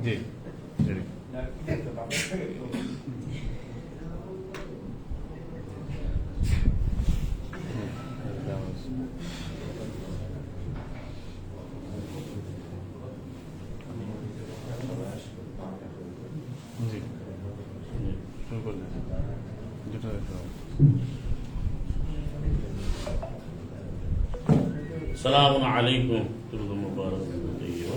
জি জি জি শুরু করলেন দুটো السلام عليكم درود مبارك طيبة.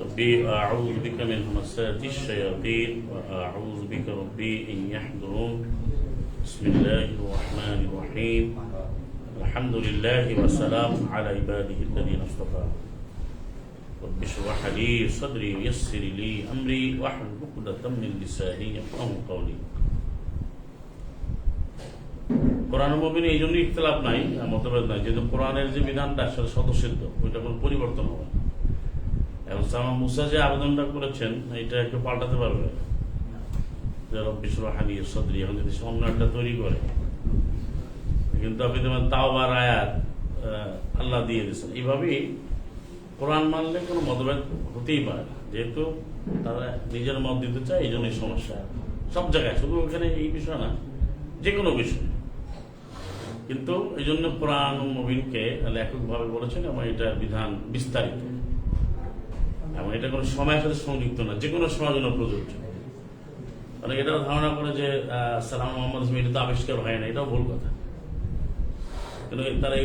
ربي أعوذ بك من همسات الشياطين وأعوذ بك ربي أن يحضرون. بسم الله الرحمن الرحيم. الحمد لله والسلام على عباده الذين اصطفى. رب اشرح لي صدري ويسر لي أمري واحلل عقدة من لساني يفقهوا قولي. কোরআন মুবিনে এই জন্য ইখতিলাফ নাই, মতভেদ নাই, যেহেতু কোরআনের যে বিধানটা সেটা স্বতঃসিদ্ধ, ওইটা কোনো পরিবর্তন হবে না। এবং সামা মুসা যে আবেদনটা করেছেন এটা একটু পাল্টাতে পারবে, যে রব্বি ইশরাহ লি সাদরি, এখন যদি সে অন্য একটা তৈরি করে, কিন্তু আপনি তোমার তাওবার আয়াত আল্লাহ দিয়ে দিয়েছেন। এইভাবেই কোরআন মানলে কোনো মতভেদ হতেই পারে না, যেহেতু তারা নিজের মত দিতে চায়, এই জন্যই সমস্যা সব জায়গায়, শুধু ওখানে এই বিষয় না, যে কোনো বিষয়। কিন্তু এই জন্য কোরআন মুবিনকে এককভাবে বলেছেন এবং এটার বিধান বিস্তারিত, এবং এটা কোনো সময়ের সাথে সংযুক্ত না, যে কোনো সময়ের জন্য প্রযোজ্য। মানে এটাও ধারণা করে যে সালাম মোহাম্মদ এটা তো আবিষ্কার হয় না, এটাও ভুল কথা। কিন্তু তারা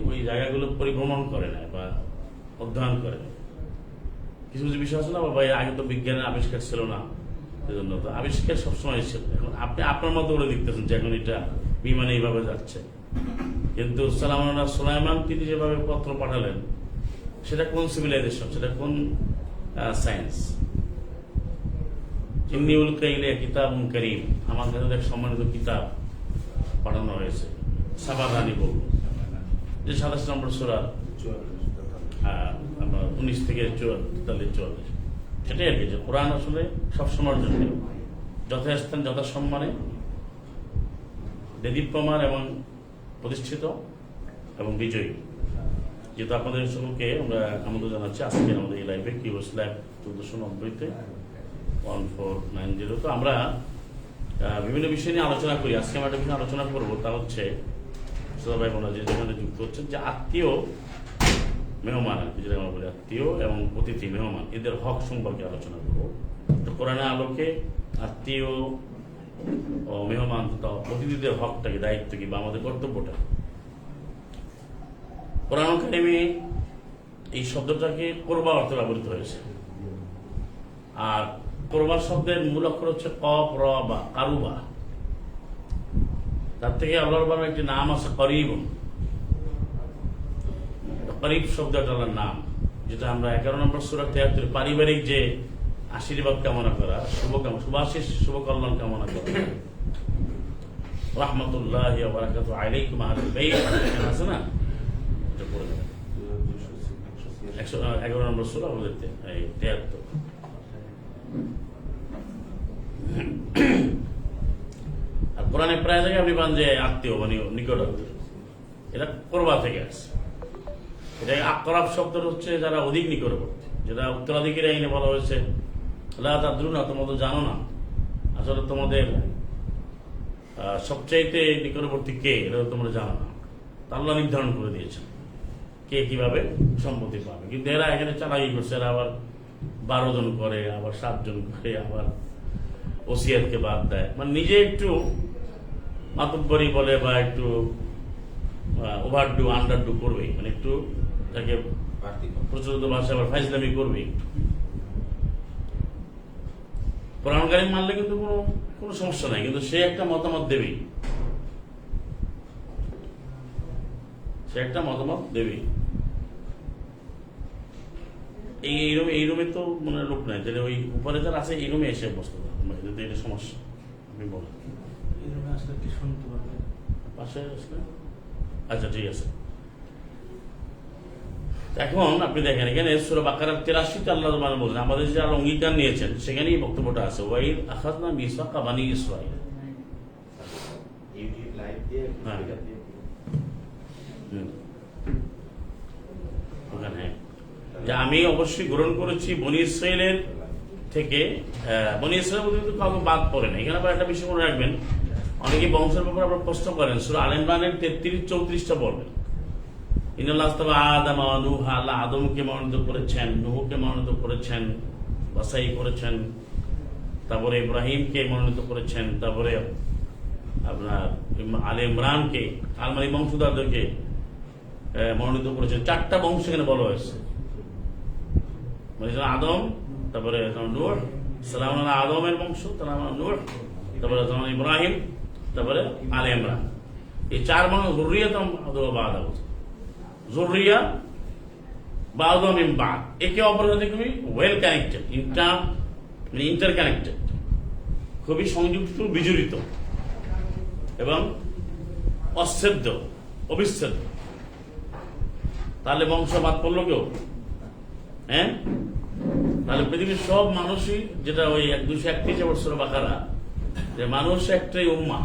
ওই জায়গাগুলো পরিভ্রমণ করে না বা অধ্যয়ন করে না। কিছু কিছু বিষয় আছে না, বাবা আগে তো বিজ্ঞানের আবিষ্কার ছিল না, সেজন্য তো আবিষ্কার সবসময় ছিল। এখন আপনি আপনার মতো করে দেখতেছেন যে এখন এটা বিমানে এইভাবে যাচ্ছে, কিন্তু সুলাইমান তিনি যেভাবে পত্র পাঠালেন সেটা কোন সিভিলাইজেশন, সেটা কোন সায়েন্স? ইন্নিউল কাইলে কিতাবুন কারীম, আমার কাছে এক সম্মানিত কিতাব পাঠানো হয়েছে। সাবাদানি বলব যে 27 নম্বর সূরা, আপনার 19 থেকে 44, সেটাই আর কি, যে কোরআন আসলে সবসময়ের জন্য যথাস্থান যথাসম্মানে দেদীপ্যমান এবং প্রতিষ্ঠিত এবং বিজয়ী। যেহেতু আপনাদের সকলকে আমরা আমন্ত্রণ জানাচ্ছি আজকে আমাদের এই লাইভে কিউএস লাইভ 1490-তে 1490। তো আমরা বিভিন্ন বিষয় নিয়ে আলোচনা করি। আজকে আমরা একটা বিষয়ে আলোচনা করবো, তা হচ্ছে শ্রোতা ভাই বোনেরা যে যেখানে যুক্ত হচ্ছেন, যে আত্মীয় মেহমান, যেটা আমরা বলি আত্মীয় এবং অতিথি মেহমান, এদের হক সম্পর্কে আলোচনা করবো। তো কোরআনের আলোকে আত্মীয় ও মেহমান তথা অতিথিদের হকটা কি, দায়িত্ব কি, বা আমাদের কর্তব্যটা। কোরআন কারিমে এই শব্দটাকে কোরবা অর্থে ব্যবহৃত হয়েছে, আর কোরবা শব্দের মূল অক্ষর হচ্ছে কফ র বা কারুবা। তার থেকে আল্লাহর একটি নাম আছে করিব। করিব শব্দটা আল্লাহর নাম, যেটা আমরা 11 নম্বর সূরা 73 পারিবারিক যে আশীর্বাদ কামনা করা, শুভাশিস শুভ কল্যাণ কামনা করা, রাহমাতুল্লাহি ওয়া বারাকাতুহু আলাইকুম আহলাল বাইত, আছে না? এটা পড়ে দেবেন 111 নম্বর সূরা 73। আর কোরআনে প্রায় জায়গায় আপনি পান যে আত্মীয় মানে নিকট আত্মীয়, এটা কোরবা থেকে আসছে। এটা আকরাব শব্দ হচ্ছে যারা অধিক নিকটবর্তী, যেটা উত্তরাধিকারী আইনে বলা হয়েছে লা তাদরুনা, তোমরা তো জানো না আসলে তোমাদের সবচাইতে নিকটবর্তী কে, এটা তোমরা জানো না। আল্লাহ নির্ধারণ করে দিয়েছেন কে কিভাবে সম্পত্তি পাবে। কিন্তু এরা এখানে চালাকি করছে, এরা আবার 12 জন করে, আবার 7 জন করে, আবার ওসিয়াতকে বাদ দেয়, মানে নিজে একটু মাতব্বরি বলে বা একটু ওভারডু আন্ডারডু করবেই, মানে একটু তাকে প্রচলিত ভাষা আবার ফাইজলামি করবেই। কোরআন কারীম মানলে কিন্তু কোনো সমস্যা নাই, কিন্তু সে একটা মতামত দেবেই, এই রুমে তো মনে লোক নাই, তাহলে ওই উপরে যারা আছে এই রুমে এসে বসতে পারবে, যদি এটা সমস্যা আপনি বলেন। পাশে আসলে আচ্ছা ঠিক আছে। এখন আপনি দেখেন এখানে সূরা বাকারার 83-তে আল্লাহ তাআলা বলেন, আমাদের যে আল্লাহ অঙ্গীকার নিয়েছেন সেখানেই বক্তব্যটা আছে, ওয়াইদ আখাযনা মিসাকা বানি ইসরাঈল। ওখানে যে আমি অবশ্যই গ্রহণ করেছি বনি ইসরাইলের থেকে। বনি ইসরাইল বলতে কিন্তু কাউকে বাদ পড়ে না। এখানে আবার একটা বিষয় মনে রাখবেন, অনেকে বংশের ব্যাপারে আপনার প্রশ্ন করেন। সূরা আল ইমরানের 33-34টা পড়বেন। ইন্নাল্লাহ আস্তাফা আদম ওয়া নূহা, আল্লাহ আদমকে মনোনীত করেছেন, নূহকে মনোনীত করেছেন, বাছাই করেছেন, তারপরে ইব্রাহিমকে মনোনীত করেছেন, তারপরে আপনার আলে ইমরানকে, আলমারি বংশধরদেরকে মনোনীত করেছেন। 4টা বংশ এখানে বলা হয়েছে, মানে আদম, তারপরে নূহ, সালাম আলা আদমের বংশ, সালাম আলা নূহ, তারপরে ইব্রাহিম, তারপরে আলে ইমরান। এই 4 মানুষ যুররিয়াতাম বাদা, যুররিয়া বাদা মিন বাদ, একে অপরের সাথে খুবই ওয়েল কানেক্টেড, ইন্টার কানেক্টেড, খুবই সংযুক্ত, বিজড়িত এবং অচ্ছেদ্য, অবিচ্ছেদ্য। তাহলে বংশ বাদ পড়লো কেউ? হ্যাঁ, তাহলে পৃথিবীর সব মানুষই, যেটা ওই 231 সূরা বাকারা, যে মানুষ একটাই উম্মাহ,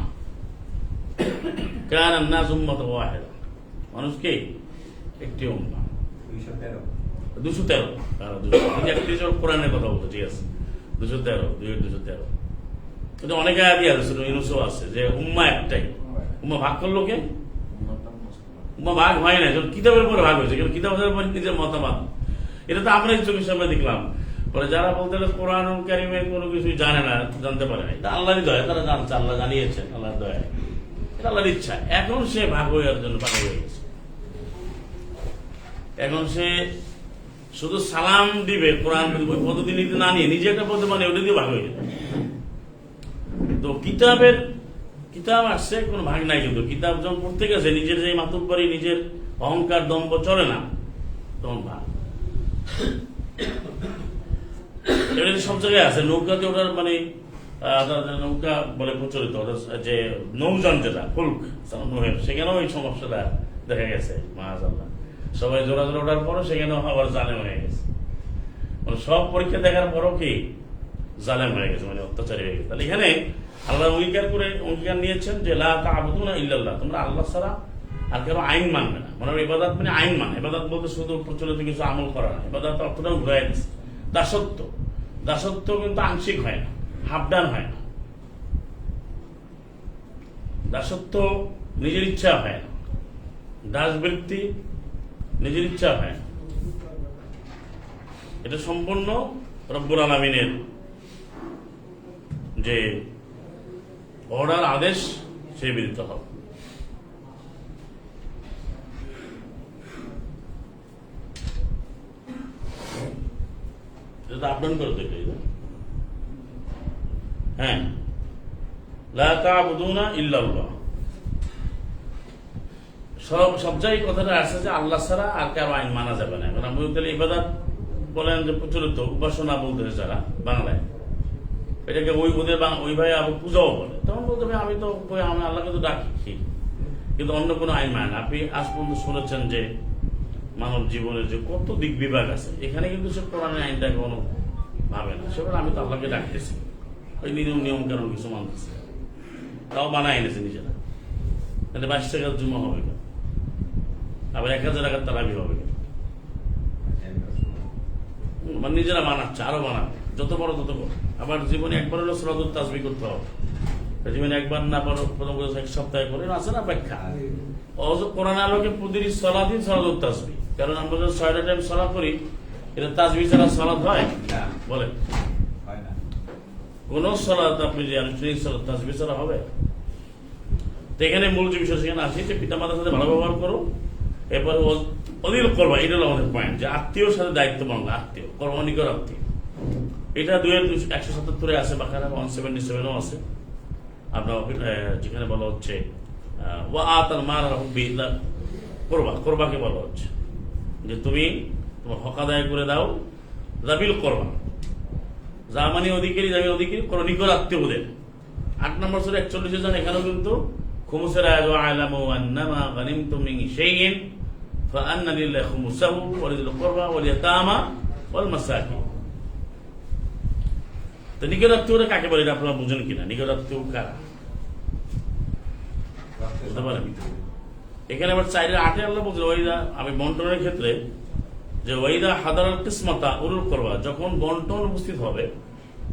কানা আন-নাস উম্মাতান ওয়াহিদা, মানুষকে একটি উম্মাহ। 213 কোরআনের কথা বলতে, ঠিক আছে, 213 কিন্তু অনেক আয়াতই আছে, ইউনূসও আছে, যে উম্মাহ একটাই। উম্মাহ ভাগ করলো কে? উম্মাহ ভাগ হয় না, যখন কিতাবের পরে ভাগ হয়েছে, কিন্তু কিতাবের পরে নিজের মতামত। এটা তো আমরা চোখের সামনে দেখলাম। পরে যারা বলতে কোরআন কারিমের কোনো কিছু জানে না, জানতে পারে না, এটা আল্লাহরই দয়া, তারা জানছে, আল্লাহ জানিয়েছেন, আল্লাহর দয়া, এটা আল্লাহর ইচ্ছা। এখন সে ভাগ হওয়ার জন্য পাগল হয়ে গেছে। এখন সে শুধু সালাম দিবে, কোরআন পদ্ধতি নীতি না নিয়ে নিজে একটা পদ্ধতি মানে ওটা দিয়ে ভাগ হয়ে যাবে। তো কিতাব আসছে, কোনো ভাগ নাই। কিন্তু কিতাব যখন পড়তে গেছে, নিজের যে মাতুব্বরি, নিজের অহংকার দম্ভ চলে না, তখন ভাগ। এটা সব জায়গায় আছে। নৌকাতে ওটার মানে নৌকা বলে প্রচলিত, যে নৌযান যেটা ফুলক নোহের, সেখানেও এই সমস্যাটা দেখা গেছে। মাআযাল্লাহ, সবাই জোড়া জোড়া ওঠার পরও সেখানেও আবার জালেম হয়ে গেছে। মানে সব পরীক্ষা দেখার পরও কি জালেম হয়ে গেছে, মানে অত্যাচারী হয়ে গেছে। তাহলে এখানে আল্লাহ অঙ্গীকার নিয়েছেন যে লা তা'বুদুনা ইল্লাল্লাহ, তোমরা আল্লাহ ছাড়া আর কেন আইন মানবে না। মানে ইবাদত মানে আইন মানে, ইবাদত বলতে শুধু প্রচলিত কিছু আমল করা না, ইবাদত অর্থটাও ঘুরাই দিচ্ছে। দাসত্ব কিন্তু আংশিক হয় না, হাফ ডান হয় না। দাসত্ব নিজের ইচ্ছা হয় না, দাসবৃত্তি নিজের ইচ্ছা হয় না। এটা সম্পূর্ণ রব্বুল আলামিনের যে অর্ডার, আদেশ, সে বিদিত হবে। এটা আপডাউন করে দেবে। হ্যাঁ, লা তা'বুদুনা ইল্লাল্লাহ, সব জায়গায় কথাটা আসছে যে আল্লাহ ছাড়া আর কারো আইন মানা যাবে না। এখন আপনি তাহলে ইবাদত বলেন যে প্রচলিত, উপাসনা বলতে যারা বাংলায়, এটাকে ওই ভাই আবার পূজাও বলে, তখন বলতে হবে আমি আল্লাহকে তো ডাকি, কিন্তু অন্য কোনো আইন মানে না। আপনি আজ পর্যন্ত শুনেছেন যে মানব জীবনের যে কত দিক বিভাগ আছে, এখানে কিন্তু সে কোরআনের আইনটাকে কোনো ভাবে না। সেবার আমি তো আল্লাহকে ডাকতেছি, ওই নিয়ম কারণ কিছু মানতেছে, তাও বানায় এনেছে নিজেরা। 22 টাকার জুমা হবে কেন, আবার 1000 টাকার তারাবি হবে কেন, মানে নিজেরা বানাচ্ছে, আরো বানাবে, যত বড় তত বড়। আবার জীবনে একবার হলো সলাতুত তাসবিহ করতে হবে, জীবনে একবার না পারো প্রথম 1 সপ্তাহে করে আছে না ব্যাখ্যা। কোরআন আলোকে প্রতিটি সলাতই সলাতুত তাসবিহ, কারণ আমরা যখন 6টা টাইম সলাত করি, এটা তাসবিহ ছাড়া সলাত হয়? বলে কোন সলাত আপনি যে আনুষ্ঠানিক সলাত তাসবিহ ছাড়া হবে? তো এখানে মূল যে বিষয় সেখানে আছে যে পিতা মাতার সাথে ভালো ব্যবহার করো, এরপরে অদিল করবা। এটা হলো আমাদের পয়েন্ট, যে আত্মীয়র সাথে দায়িত্ব বাংলা, আত্মীয় কর্মনিকর আত্মীয়। এটা 177 আছে, বাকারা 177ও আছে আপনার, যেখানে বলা হচ্ছে ওয়া আতাল মাল করবাকে বলা হচ্ছে যে তুমি তোমার হক আদায় করে দাও, জাবিল করবা, জামানি অধিকারী, জামিন অধিকারী, কোনো নিকট আত্মীয় ওদের। 8 নম্বর সূরা 41 জন, এখানেও কিন্তু খুমুসের আয়াত, আ'লামু আন্নামা গানিমতুম মিন শাইইন ফাআন্না লিল্লাহি খুমুসাহু ওয়া লিযিল কুরবা ওয়াল ইয়াতামা ওয়াল মাসাকিন। তো নিকট আত্মীয়রা কাকে বলে, এটা আপনারা বুঝেন কিনা? নিকট আত্মীয় কারা বুঝতে পারেন? এখানে আবার 4-8 আল্লাহ বলছে, ওই আমি বন্টনের ক্ষেত্রে যে ওয়াইদা হাদারাল কিসমাতা উলুল কুরবা, যখন বন্টন উপস্থিত হবে,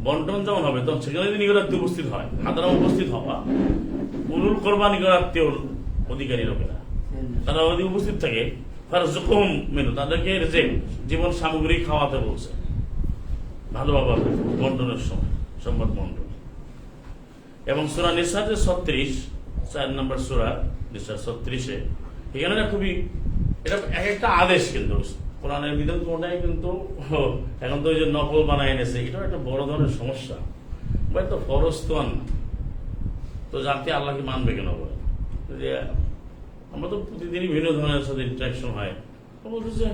বন্টন যখন হবে তখন সেখানে যদি নিকটাত্মীয় উপস্থিত হয়, হাদারা উপস্থিত হওয়া, উলুল কুরবা নিকটাত্মীয় অধিকারী লোকেরা তারা যদি উপস্থিত থাকে, ফারজুকুহুম মিনহু, তাদেরকে রিজিক জীবন সামগ্রী খাওয়াতে বলছে, ভালো ব্যবহার বন্টনের সময়, সম্পদ বন্টন। এবং সূরা নিসা যে 36, 4 নম্বর সূরা নিসা 36-এ, এখানে না খুবই, এটা এক একটা আদেশ, কিন্তু কোরআনের বিধান কোনটাই কিন্তু এখন তো ওই যে নকল বানায় এনেছে, এটা একটা বড় ধরনের সমস্যা। বা তো ফরজ তো আর না, তো জাতি আল্লাহকে মানবে কেন বলে? যে আমরা তো প্রতিদিনই বিভিন্ন ধরনের সাথে ইন্টারাকশন হয়, বলতেছে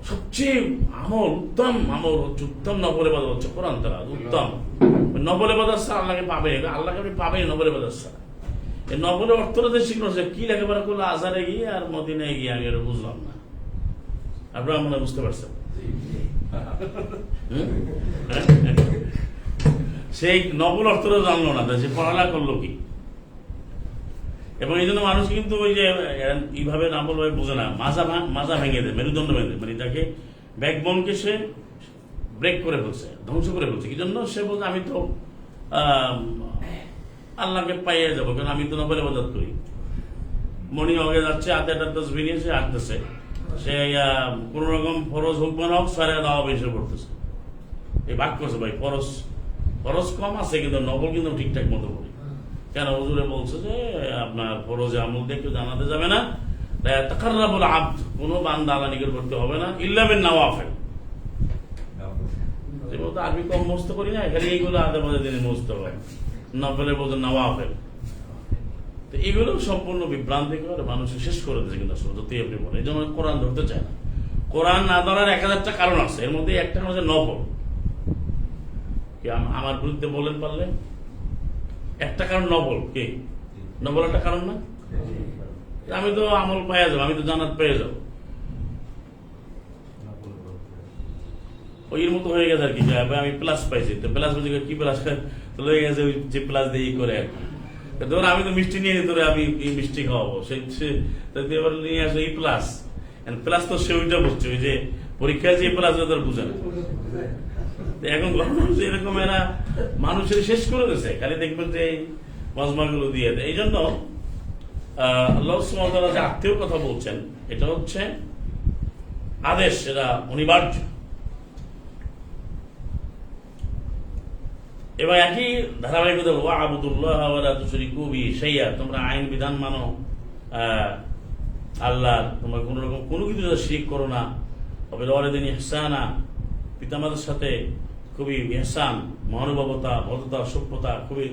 সবচেয়ে আমল, উত্তম আমল হচ্ছে, উত্তম নফল ইবাদত হচ্ছে কোরআন তেলাওয়াত, উত্তম নফল ইবাদত ছাড়া আল্লাহকে পাবে, আল্লাহকে আপনি পাবেন নফল ইবাদত ছাড়া। এই নফলের অর্থটা যে শিখলো, সে কি লেখাপড়া করলো আজহারে গিয়ে আর মদিনায় গিয়ে, আমি এটা বুঝলাম না। আপনারা মনে বুঝতে পারছেন? সেই নফল অর্থটা জানলো না, সে পড়ালেখা করলো কি? এবং এই জন্য মানুষ কিন্তু ওই যে এইভাবে নফল ভাবে বোঝে না, মাজা ভেঙে দেয়, মেরুদণ্ড ভেঙে দেয়, মানে তাকে ব্যাকবোনকে সে ব্রেক করে ফেলছে, ধ্বংস করে ফেলছে। কি জন্য? সে বলছে আমি তো আল্লাহকে পাইয়ে যাবো, কারণ আমি তো নফল ইবাদত করি। মনি হয়ে যাচ্ছে, হাতে একটা তসবিহ নিয়ে সে আঁকতেছে, সে কোন রকম ফরজ হোক বা না হোক সারে দাওয়া বেশি পড়তেছে, এই ভাগ করছে। ভাই ফরজ কম আছে, কিন্তু নফল কিন্তু ঠিকঠাক মতো করি। কেন? হুজুরে বলছে যে আপনার ফরজে আমল দিয়ে কেউ জানাতে যাবে না, তাকাররাবুল আবদ, কোনো বান্দা আল্লাহ নিকটবর্তী হবে না, ইল্লা বিন নওয়াফিল। যেহেতু আরবি কম মুখস্থ করি না, এখানে এইগুলো আধে মাঝে দিনে মুখস্থ হয়, নফলের বলছে নওয়াফিল। তো এগুলো সম্পূর্ণ বিভ্রান্তিকর, মানুষের শেষ করে দিয়েছে। কিন্তু আসলে যতই আপনি বলেন, এই জন্য কোরআন ধরতে চায় না। কোরআন না ধরার 1000টা কারণ আছে, এর মধ্যে একটা কারণ হচ্ছে নফল। কি আমার বিরুদ্ধে বলেন পারলে? একটা কারণ নফল। কি নফল একটা কারণ না? আমি তো আমল পেয়ে যাবো, আমি তো জান্নাত পেয়ে যাবো, ওই মতো হয়ে গেছে আর কি। আমি প্লাস পাইছি, তো প্লাস বুঝে কি প্লাস হয়ে গেছে, ওই যে প্লাস দিয়ে করে আর কি। ধর আমি তো মিষ্টি নিয়ে ধরে আমি এই মিষ্টি খাওয়াবো, এবার নিয়ে আসো এই প্লাস। প্লাস তো সে ওইটা বুঝছে, ওই যে পরীক্ষায় যে প্লাস ওদের বুঝে না। এখন এরকম এরা মানুষের শেষ করে দিয়েছে, খালি দেখবেন যে এই মজমা গুলো দিয়ে দেয়। এই জন্য আল্লাহ সুবহানাহু ওয়া তাআলা যে আত্মীয় কথা বলছেন, এটা হচ্ছে আদেশ, এটা অনিবার্য। এবার একই ধারাবাহিকতা, ওয়া'বুদুল্লাহ ওয়া লা তুশরিকু বিহি শাইআ, তোমরা আইন বিধান মানো আল্লাহ, তোমরা কোন রকম কোনো কিছু শিরক করো না। ওয়াবিল ওয়ালিদাইনি ইহসানা, পিতামাতার সাথে খুবই ইহসান, মহানুভবতা, ভদ্রতা, সভ্যতা, খুবই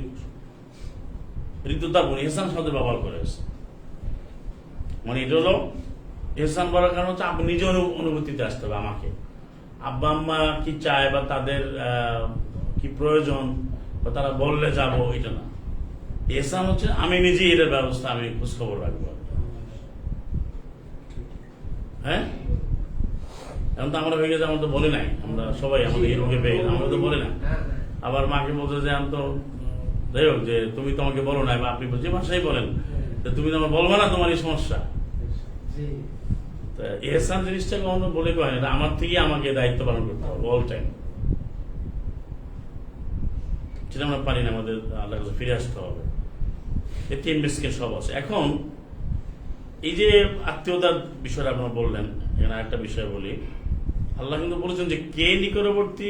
হৃদ্যতাপূর্ণ ইহসান শব্দের ব্যবহার করেছে। মানে এটা হলো ইহসান বলার কারণ হচ্ছে আপনি নিজে অনুভূতিতে আসতে হবে। আমাকে আব্বা আম্মা কি চায় বা তাদের কি প্রয়োজন বা তারা বললে যাবো, এটা না। ইহসান হচ্ছে আমি নিজেই এটার ব্যবস্থা, আমি খোঁজখবর রাখবো। হ্যাঁ, এখন তো আমরা হয়ে গেছে, আমরা তো বলে নাই, আমরা সবাই আমাদের এই রোগে পেয়ে, আমরা তো বলে না। আবার মাকে বলছে যে আমি তো যাই হোক, যে তুমি তোমাকে বলো না, বা আপনি যে ভাষাই বলেন, তুমি তো আমার বলবো না, তোমার এই সমস্যা। ইহসান জিনিসটা কখনো বলে কয় না, আমার থেকে আমাকে দায়িত্ব পালন করতে হবে অল টাইম। সেটা আমরা পারি না, আমাদের আল্লাহর কাছে ফিরে আসতে হবে। এতিম মিসকিন সব আছে। এখন এই যে আত্মীয়তার বিষয়টা আপনারা বললেন, এখানে একটা বিষয় বলি, আল্লাহ কিন্তু বলেছেন যে কে নিকটবর্তী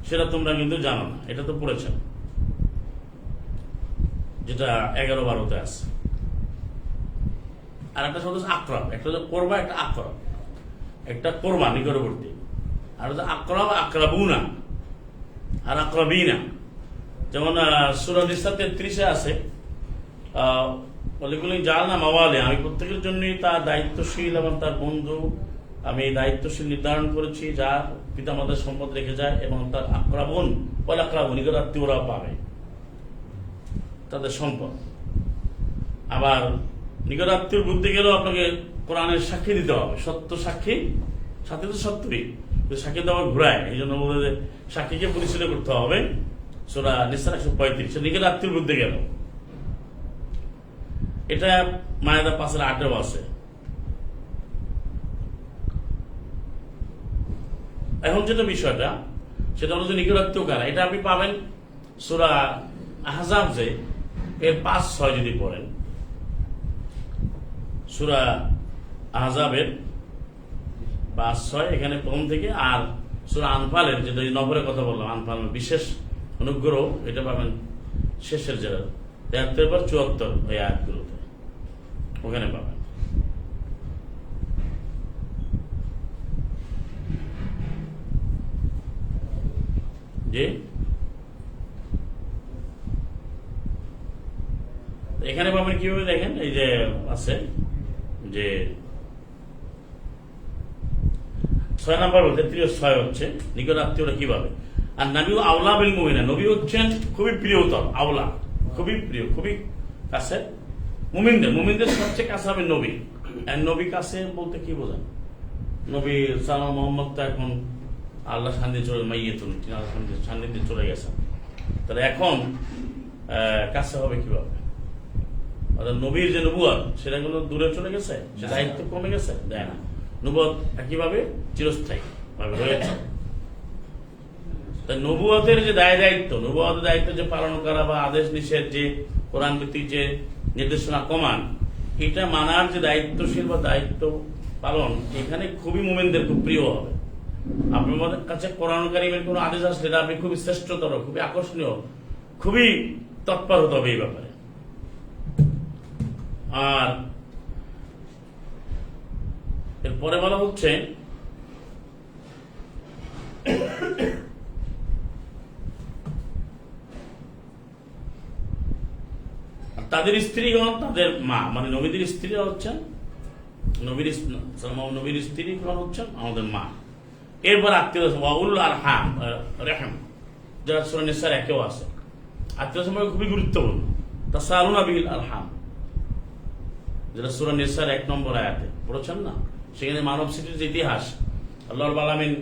সেটা তোমরা কিন্তু জানো না, এটা তো পড়েছেন, যেটা 11-12-তে আছে। আর একটা শব্দ আকরাব, একটা হচ্ছে কোরবা, একটা আকরাব। একটা কোরবা নিকটবর্তী, আর হচ্ছে আকরাব, আকরাবুনা আর আকরাবিনা। যেমন সূরা নিসা 33-এ আছে, জাল না মাওয়ালে, আমি প্রত্যেকের জন্যই তার দায়িত্বশীল এবং তার বন্ধু আমি এই দায়িত্বশীল নির্ধারণ করেছি, যার পিতামাতার সম্পদ রেখে যায়, এবং তার আকরাবুন ওয়াল আকরাবুন, নিকটাত্মীয়রা পাবে তাদের সম্পদ। আবার নিকটাত্মীয় বুদ্ধি গেলেও আপনাকে কোরআনের সাক্ষী দিতে হবে, সত্য সাক্ষী, সাথে তো সত্যই সাক্ষী দেওয়া ঘুরায়। এই জন্য বলে যে সাক্ষীকে পরিচয় করতে হবে। সূরা নিসা 135, নিকটাত্মীয় বুদ্ধি গেল, এটা মায়েদা 5-8-এও আছে। এখন যেটা বিষয়টা সেটা হলো যে নিকটাত্মীয় কারা, এটা আপনি পাবেন সূরা আহজাব যে এর 5-6 যদি পড়েন, সূরা আহজাবের 5-6 এখানে প্রথম থেকে, আর সূরা আনফালের যেটা নফরের কথা বললাম, আনফাল বিশেষ অনুগ্রহ, এটা পাবেন শেষের যেটা 73-74 ওই আয়াতগুলোতে, ওখানে পাবেন। জি, এখানে পাবেন কিভাবে দেখেন, এই যে আছে যে 6 নম্বর বলতে 6 হচ্ছে নিকট আত্মীয়রা কিভাবে। আর নবী আওলা বিল মুমিনা, নবী হচ্ছেন খুবই প্রিয়তর, আওলা খুবই প্রিয়, খুবই কাছে মুমিনদের সবচেয়ে কাছে হবে নবী। আর নবী কাছে বলতে কি বোঝেন, নবী সাল্লাল্লাহু মোহাম্মদ তো এখন আল্লাহ সান্নিধ্যে চলে মাইয়েতুন, তিনি আল্লাহ সান্নিধ্যে চলে গেছেন, তাহলে এখন কাছে হবে কিভাবে? অর্থাৎ নবীর যে নবুয়ত সেটা কোনো দূরে চলে গেছে, সে দায়িত্ব কমে গেছে, দেয় না, নবুয়ত একইভাবে চিরস্থায়ী ভাবে রয়েছে। তাই নবুয়তের যে নবুয়তের দায়িত্ব যে পালন করা বা আদেশ নিষেধ, যে কোরআন ভিত্তিক যে নির্দেশনা কমান, এটা মানার যে দায়িত্বশীল বা দায়িত্ব পালন, এখানে খুবই মুমিনদের খুব প্রিয় হবে। আপনার কাছে কোরআন কারীমের কোনো আদেশ আসলে আপনি খুবই শ্রেষ্ঠতর, খুবই আকর্ষণীয়, খুবই তৎপর হতে হবে এই ব্যাপারে। আর এরপরে বলা হচ্ছে তাদের স্ত্রীগণ তাদের মা, মানে নবীদের স্ত্রীরা হচ্ছেন নবীর স্ত্রীগণ হচ্ছেন আমাদের মা। এরপর আত্মীয় ওয়াউল আরহাম রেহম, যারা সূরা নিসার 1-এও আছে, আত্মীয় সম্পর্ক খুবই গুরুত্বপূর্ণ। তাসালুনা বিল আরহাম, যেটা সূরা নিসার 1 নম্বর আয়াতে পড়েছেন না, সেখানে মানব সৃষ্টির যে ইতিহাস, আল্লাহ রাব্বুল আলামিন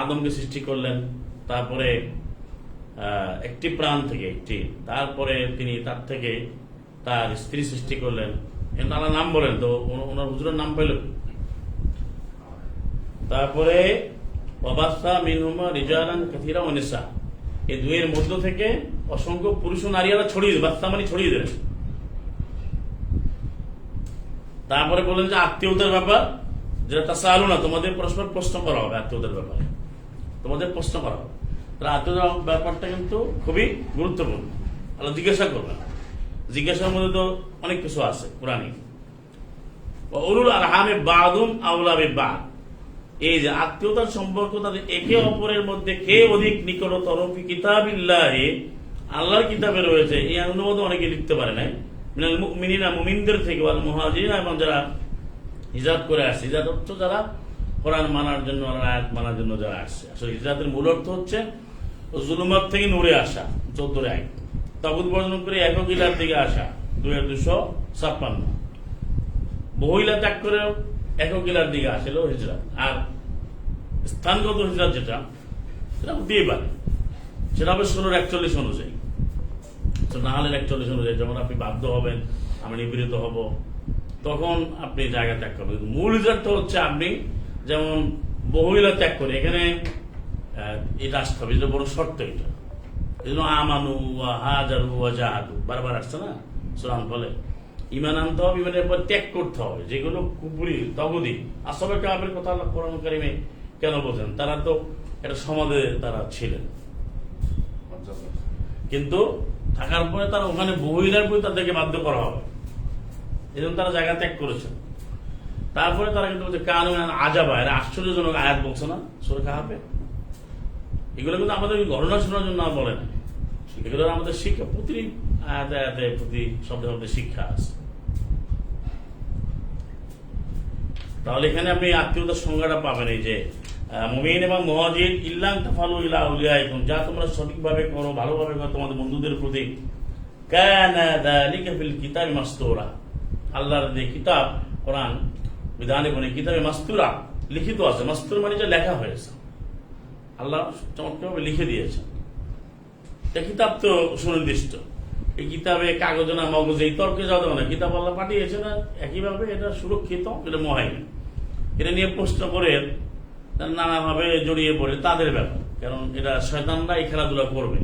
আদমকে সৃষ্টি করলেন, তারপরে একটি প্রাণ থেকে তারপরে তিনি তার থেকে তার স্ত্রী সৃষ্টি করলেন, নানা নাম বলেন, তো ওনার হুজুরের নাম পেল। তারপরে ওয়াবাসা মিনহুমা রিজালান কাসীরা ওয়া নিসা, এই দুইয়ের মধ্য থেকে অসংখ্য পুরুষ ও নারীরা ছড়িয়ে বাচ্চা মানে ছড়িয়ে দিলেন। তারপরে বললেন যে আত্মীয়তার ব্যাপার, যেটা তাসালুনা, তোমাদের পরস্পর প্রশ্ন করা হবে, আত্মীয়তার ব্যাপারে তোমাদের প্রশ্ন করা হবে। আত্মীয়তার ব্যাপারটা কিন্তু খুবই গুরুত্বপূর্ণ। আল্লাহ জিজ্ঞাসা করবেন, জিজ্ঞাসার মধ্যে তো অনেক কিছু আছে কোরআনে। উলুল আরহামে বাদুন আওলা বিবাদ, এই যে আত্মীয়তার সম্পর্ক তাদের একে অপরের মধ্যে কে অধিক নিকটতর ফি কিতাবিল্লাহি, আল্লাহর কিতাবে রয়েছে। এই অনুবাদ অনেকে লিখতে পারে নাই, মিনাল মুমিনিনা, মুমিনদের থেকে, ওয়াল মুহাজিরিনা, এবং যারা হিজরত করে আসছে। হিজরত অর্থ যারা কোরআন মানার জন্য, আয়াত মানার জন্য যারা আসছে। আসলে হিজরতের মূল অর্থ হচ্ছে জুলুমাত থেকে নূরে আসা, 14 আয়াত। তাগুত বর্জন করে একক ইলার দিকে আসা, 2256। বহুইলা ত্যাগ করে একক ইলার দিকে আসলো হিজরত। আর স্থানগত হিজরত যেটা, সেটা হতেই পারে, সেটা হবে 16-41 অনুযায়ী, নাহালের 41 অনুযায়ী। যেমন আপনি বাধ্য হবেন, আমি নিপীড়িত হব, তখন আপনি জায়গা ত্যাগ করবেন। মূল হিজরত হচ্ছে আপনি যেমন বহুইলা ত্যাগ করে, এখানে এটা আসতে হবে, যেটা বড় শর্ত। এটা এই জন্য আমানু ওয়া হাজারু ওয়া জাহাদু বারবার আসছে না সূরা আনফালে। ঈমান আনতে হবে, ঈমানের পর ত্যাগ করতে হবে যেগুলো কুফরি তাগুতি। আসহাবে কাহফের কথা আল্লাহ কোরআন কারীমে কেন বলছেন? তারা তো একটা সমাজে তারা ছিলেন, কিন্তু থাকার পরে তারা ওখানে বহিলার পরে তাদেরকে বাধ্য করা হবে, এই জন্য তারা জায়গা ত্যাগ করেছেন। তারপরে তারা কিন্তু বলছে কানু আজাবা, এরা আশ্চর্যজনক আয়াত বলছে না সূরা কাহফে। এগুলো কিন্তু আমাদের ঘটনা শোনার জন্য বলে না, এগুলো আমাদের শিক্ষা, প্রতি আয়াতে আয়াতে প্রতি শব্দে শব্দে শিক্ষা আছে। তাহলে এখানে আপনি আত্মীয়তার সংজ্ঞাটা পাবেন, এই যে মুমিন এবং মুহাজির ইল্লা তাফালু ইলা আউলিয়াইকুম, যা তোমরা সঠিকভাবে করো, ভালোভাবে করো তোমাদের বন্ধুদের প্রতি, কানা যালিকা ফিল কিতাবি মাসতুরা, আল্লাহর যে কিতাব কোরআন বিধানে বনে কিতাবে মাসতুরা লিখিত আছে। মাসতুর মানে যে লেখা হয়েছে, আল্লাহ চমৎকারভাবে লিখে দিয়েছেন। কিতাব তো সুনির্দিষ্ট, এই কিতাবে কাগজে না মগজে এই তর্কে যাওয়া যাবে না, কিতাব আল্লাহ পাঠিয়েছে না, একইভাবে এটা সুরক্ষিত, এটা মুহাইমিন। এটা নিয়ে প্রশ্ন করে নানাভাবে জড়িয়ে পড়ে তাদের ব্যাপার, কারণ এটা শয়তানরা এই খেলাধুলা করবে।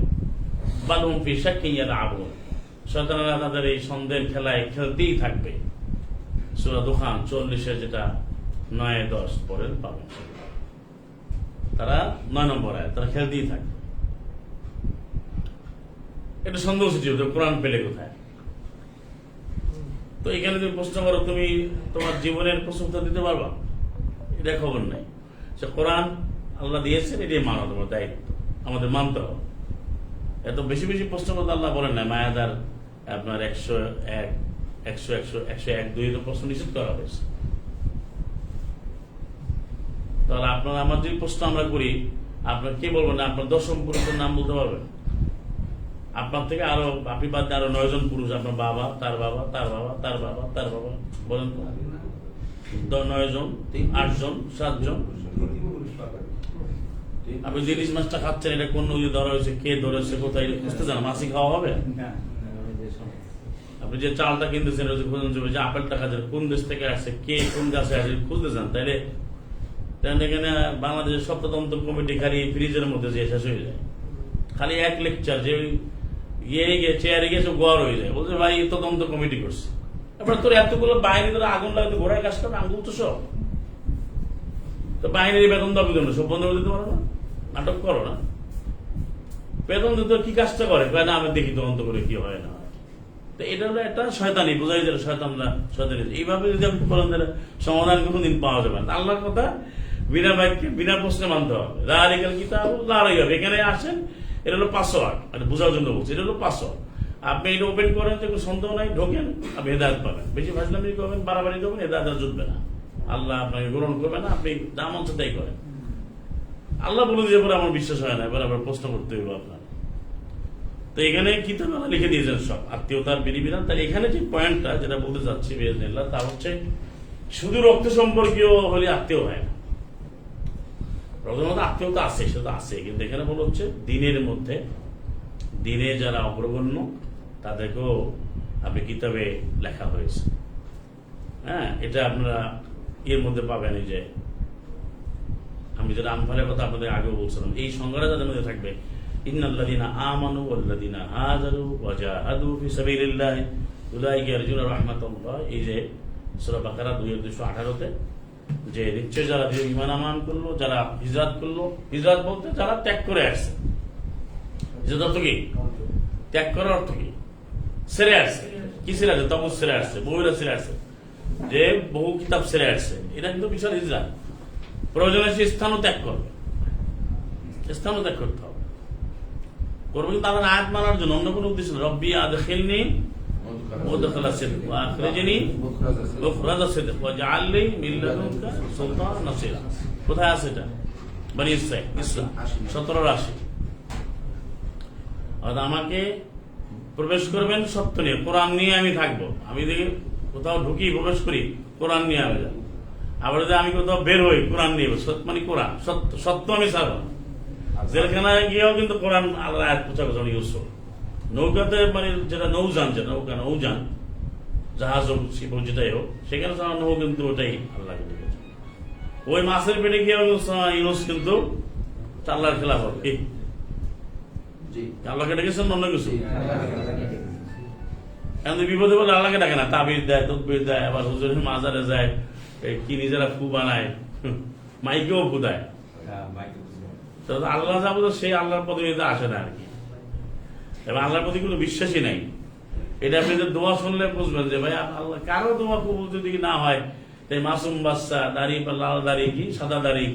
বালুম ফি শাক্কিন ইয়ালআবুন, শয়তানরা তাদের এই সন্দেহের খেলায় খেলতেই থাকবে। সূরা দুখান 40 যেটা 9-10 পরের পাবেন, তারা 9 নম্বর আয়াত, তারা খেলতেই থাকবে। এটা সন্দেহ সৃষ্টি হতো কোরআন পেলে কোথায়। তো এখানে তুমি প্রশ্ন করো, তুমি তোমার জীবনের প্রশ্ন উত্তর দিতে পারবা? এটা খবর নাই। সে কোরআন আল্লাহ দিয়েছেন, এটাই মানো, তোমার দায়িত্ব, আমাদের মানতে হবে। এত বেশি বেশি প্রশ্ন করতে আল্লাহ বলেন না। মায়াদার আপনার 101, 101, 102 প্রশ্ন নিষেধ করা হয়েছে। তাহলে আপনার আমার যে প্রশ্ন আমরা করি, আপনার কে বলবেন না আপনার 10ম পুরুষের নাম বলতে পারবেন? আপনার থেকে আরো, আপনি বাদ আরো 9 জন পুরুষ, আপনার বাবা, তার বাবা, তার বাবা, তার বাবা, তার বাবা, বলেন তো 9 জন, 8 জন, 7 জন। আপনি যে ইলিশ মাছটা খাচ্ছেন, এটা কোন নদী ধরা হয়েছে, কে ধরেছে, কোথায়, খুঁজতে জান? মাছি খাওয়া হবে? আপনি যে চালটা কিনতেছেন, যে আপেলটা খাচ্ছেন, কোন দেশ থেকে আসছে, কে কোন গাছে আসে, খুঁজতে চান? তাইলে এখানে বাংলাদেশের সপ্ততন্ত্র কমিটি খালি ফ্রিজের মধ্যে যে শেষ হয়ে যায়। খালি এক লেকচার, যে চেয়ারে গিয়ে সব গোয়ার হয়ে যায়, বলছে ভাই তদন্ত কমিটি করছে। এবার তোর এতগুলো বাহিনী ধরে আগুন লাগাতে ঘোড়ায় কাজ করবে, আঙুল তো সব, তো বাহিনীর বেতন দাবি জন্য সব বন্ধ করে দিতে পারো না? নাটক করো না, বেতন দিতে কি কাজটা করে না, আমি দেখি তদন্ত করে কি হয় না। তো এটা হলো একটা শয়তানি, বোঝাই যায় শয়তানরা, শয়তানি। এইভাবে যদি আপনি বলেন, সমাধান কোনোদিন পাওয়া যাবে না। আল্লাহর কথা বিনা বাক্যে, বিনা প্রশ্নে মানতে হবে। যালিকাল কিতাবু লা রাইবা ফীহি। এখানে আসেন, এটা হলো পাসওয়ার্ড, মানে বোঝার জন্য বলছি, এটা হলো পাসওয়ার্ড। আপনি এটা ওপেন করেন, তো কোনো সন্দেহ নাই, ঢোকেন, আপনি হেদায়েত পাবেন। বেশি ফাজলামি করবেন, বাড়াবাড়ি করবেন, হেদায়েত জুটবে না, আল্লাহ আপনাকে গ্রহণ করবে না। আপনি যা মন চায় তাই করেন। আল্লাহ বলে দিয়ে পরে আমার বিশ্বাস হয় না, এবার আবার প্রশ্ন করতে হবে আপনার। তো এখানে কিতাবে আল্লাহ লিখে দিয়েছেন সব আত্মীয়তার বিধিবিধান। তাহলে এখানে যে পয়েন্টটা যেটা বলতে চাচ্ছি বিআইযনিল্লাহ, তা হচ্ছে শুধু রক্ত সম্পর্কীয় হলে আত্মীয় হয় না। রক্তের মধ্যে আত্মীয়তা আছে, সেটা আছে, কিন্তু এখানে বলা হচ্ছে দিনের মধ্যে, দিনে যারা অগ্রগণ্য তাদেরকেও আপনি কিতাবে লেখা হয়েছে। হ্যাঁ, এটা আপনারা এর মধ্যে পাবেন। এই যে আমি যেটা আনফালের কথা আপনাদের আগেও বলছিলাম, এই সংজ্ঞাটা যাদের মধ্যে থাকবে, ইন্নাল্লাযীনা আমানু ওয়াল্লাযীনা হাজারু ওয়া জাহাদু ফি সাবিলিল্লাহ উলাইকা ইয়ারজুনা রাহমাতাল্লাহ। এই যে সূরা বাকারা 218-তে, যে নিশ্চয় যারা ঈমান আমান করলো, যারা হিজরত করলো, হিজরত বলতে যারা ত্যাগ করে আসছে। হিজরত অর্থ কি? ত্যাগ করার অর্থ কি? ছেড়ে আসছে। কি ছেড়ে আসছে? তবুজ ছেড়ে আসছে, বইরা ছেড়ে আসছে, যে বহু কিতাব ছেড়ে আসছে। এটা কিন্তু বিশাল হিজরত। প্রয়োজনে সে স্থানও ত্যাগ করবে, স্থানও ত্যাগ করতে হবে, করবে কিন্তু তাদের আয়াত মানার জন্য, অন্য কোনো উদ্দেশ্য না। রব্বি আদখিলনি মুদখালা সিদক ওয়া আখরিজনি মুখরাজা সিদক ওয়াজআলনি মিন লাদুনকা সুলতানান নাসিরা। কোথায় আছে এটা? বনি ইসরাঈল 17-80। আর আমাকে প্রবেশ করবেন সত্য নিয়ে, কোরআন নিয়ে আমি থাকবো। আমি দেখি কোথাও ঢুকি, প্রবেশ করি, কোরআন নিয়ে আমি যাবো। আবার যদি আমি কোথাও বের হই, কোরআন নিয়ে, মানে কোরআন সত্য, সত্য আমি ছাড়বো। জেলখানায় গিয়েও কিন্তু কোরআন আল্লাহ আয়াত পোছাক ইউজ করবো। নৌকাতে, মানে যেটা নৌযান, যেটা নৌকা, নৌযান, জাহাজ হোক, শিপ হোক, যেটাই হোক, সেখানে নৌ কিন্তু ওটাই আল্লাহ লিখেছে। ওই মাছের পেটে গিয়ে ইউনুস কিন্তু আল্লাহর খেলাফ হবে। কি আল্লাহকে ডেকেছেন অন্য কিছু? এখন বিপদে বলে আল্লাহকে ডাকে না, তাবিজ দেয়, তদবির দেয়, আবার হুজুরের মাজারে যায়, কি নিজেরা ফু বানায়, মাইকেও ফু দেয়। আল্লাহ যাবো, সেই আল্লাহর পদবিতে আসে না আর কি, এবং আল্লাহর প্রতি কোনো বিশ্বাসই নাই। এটা আপনি দোয়া শুনলে বুঝবেন যে ভাই আল্লাহ কারো দোয়া কবুল যদি না হয়, তাই মাসুম বাচ্চা, দাড়ি বা লাল দাড়ি কি সাদা দাড়ি,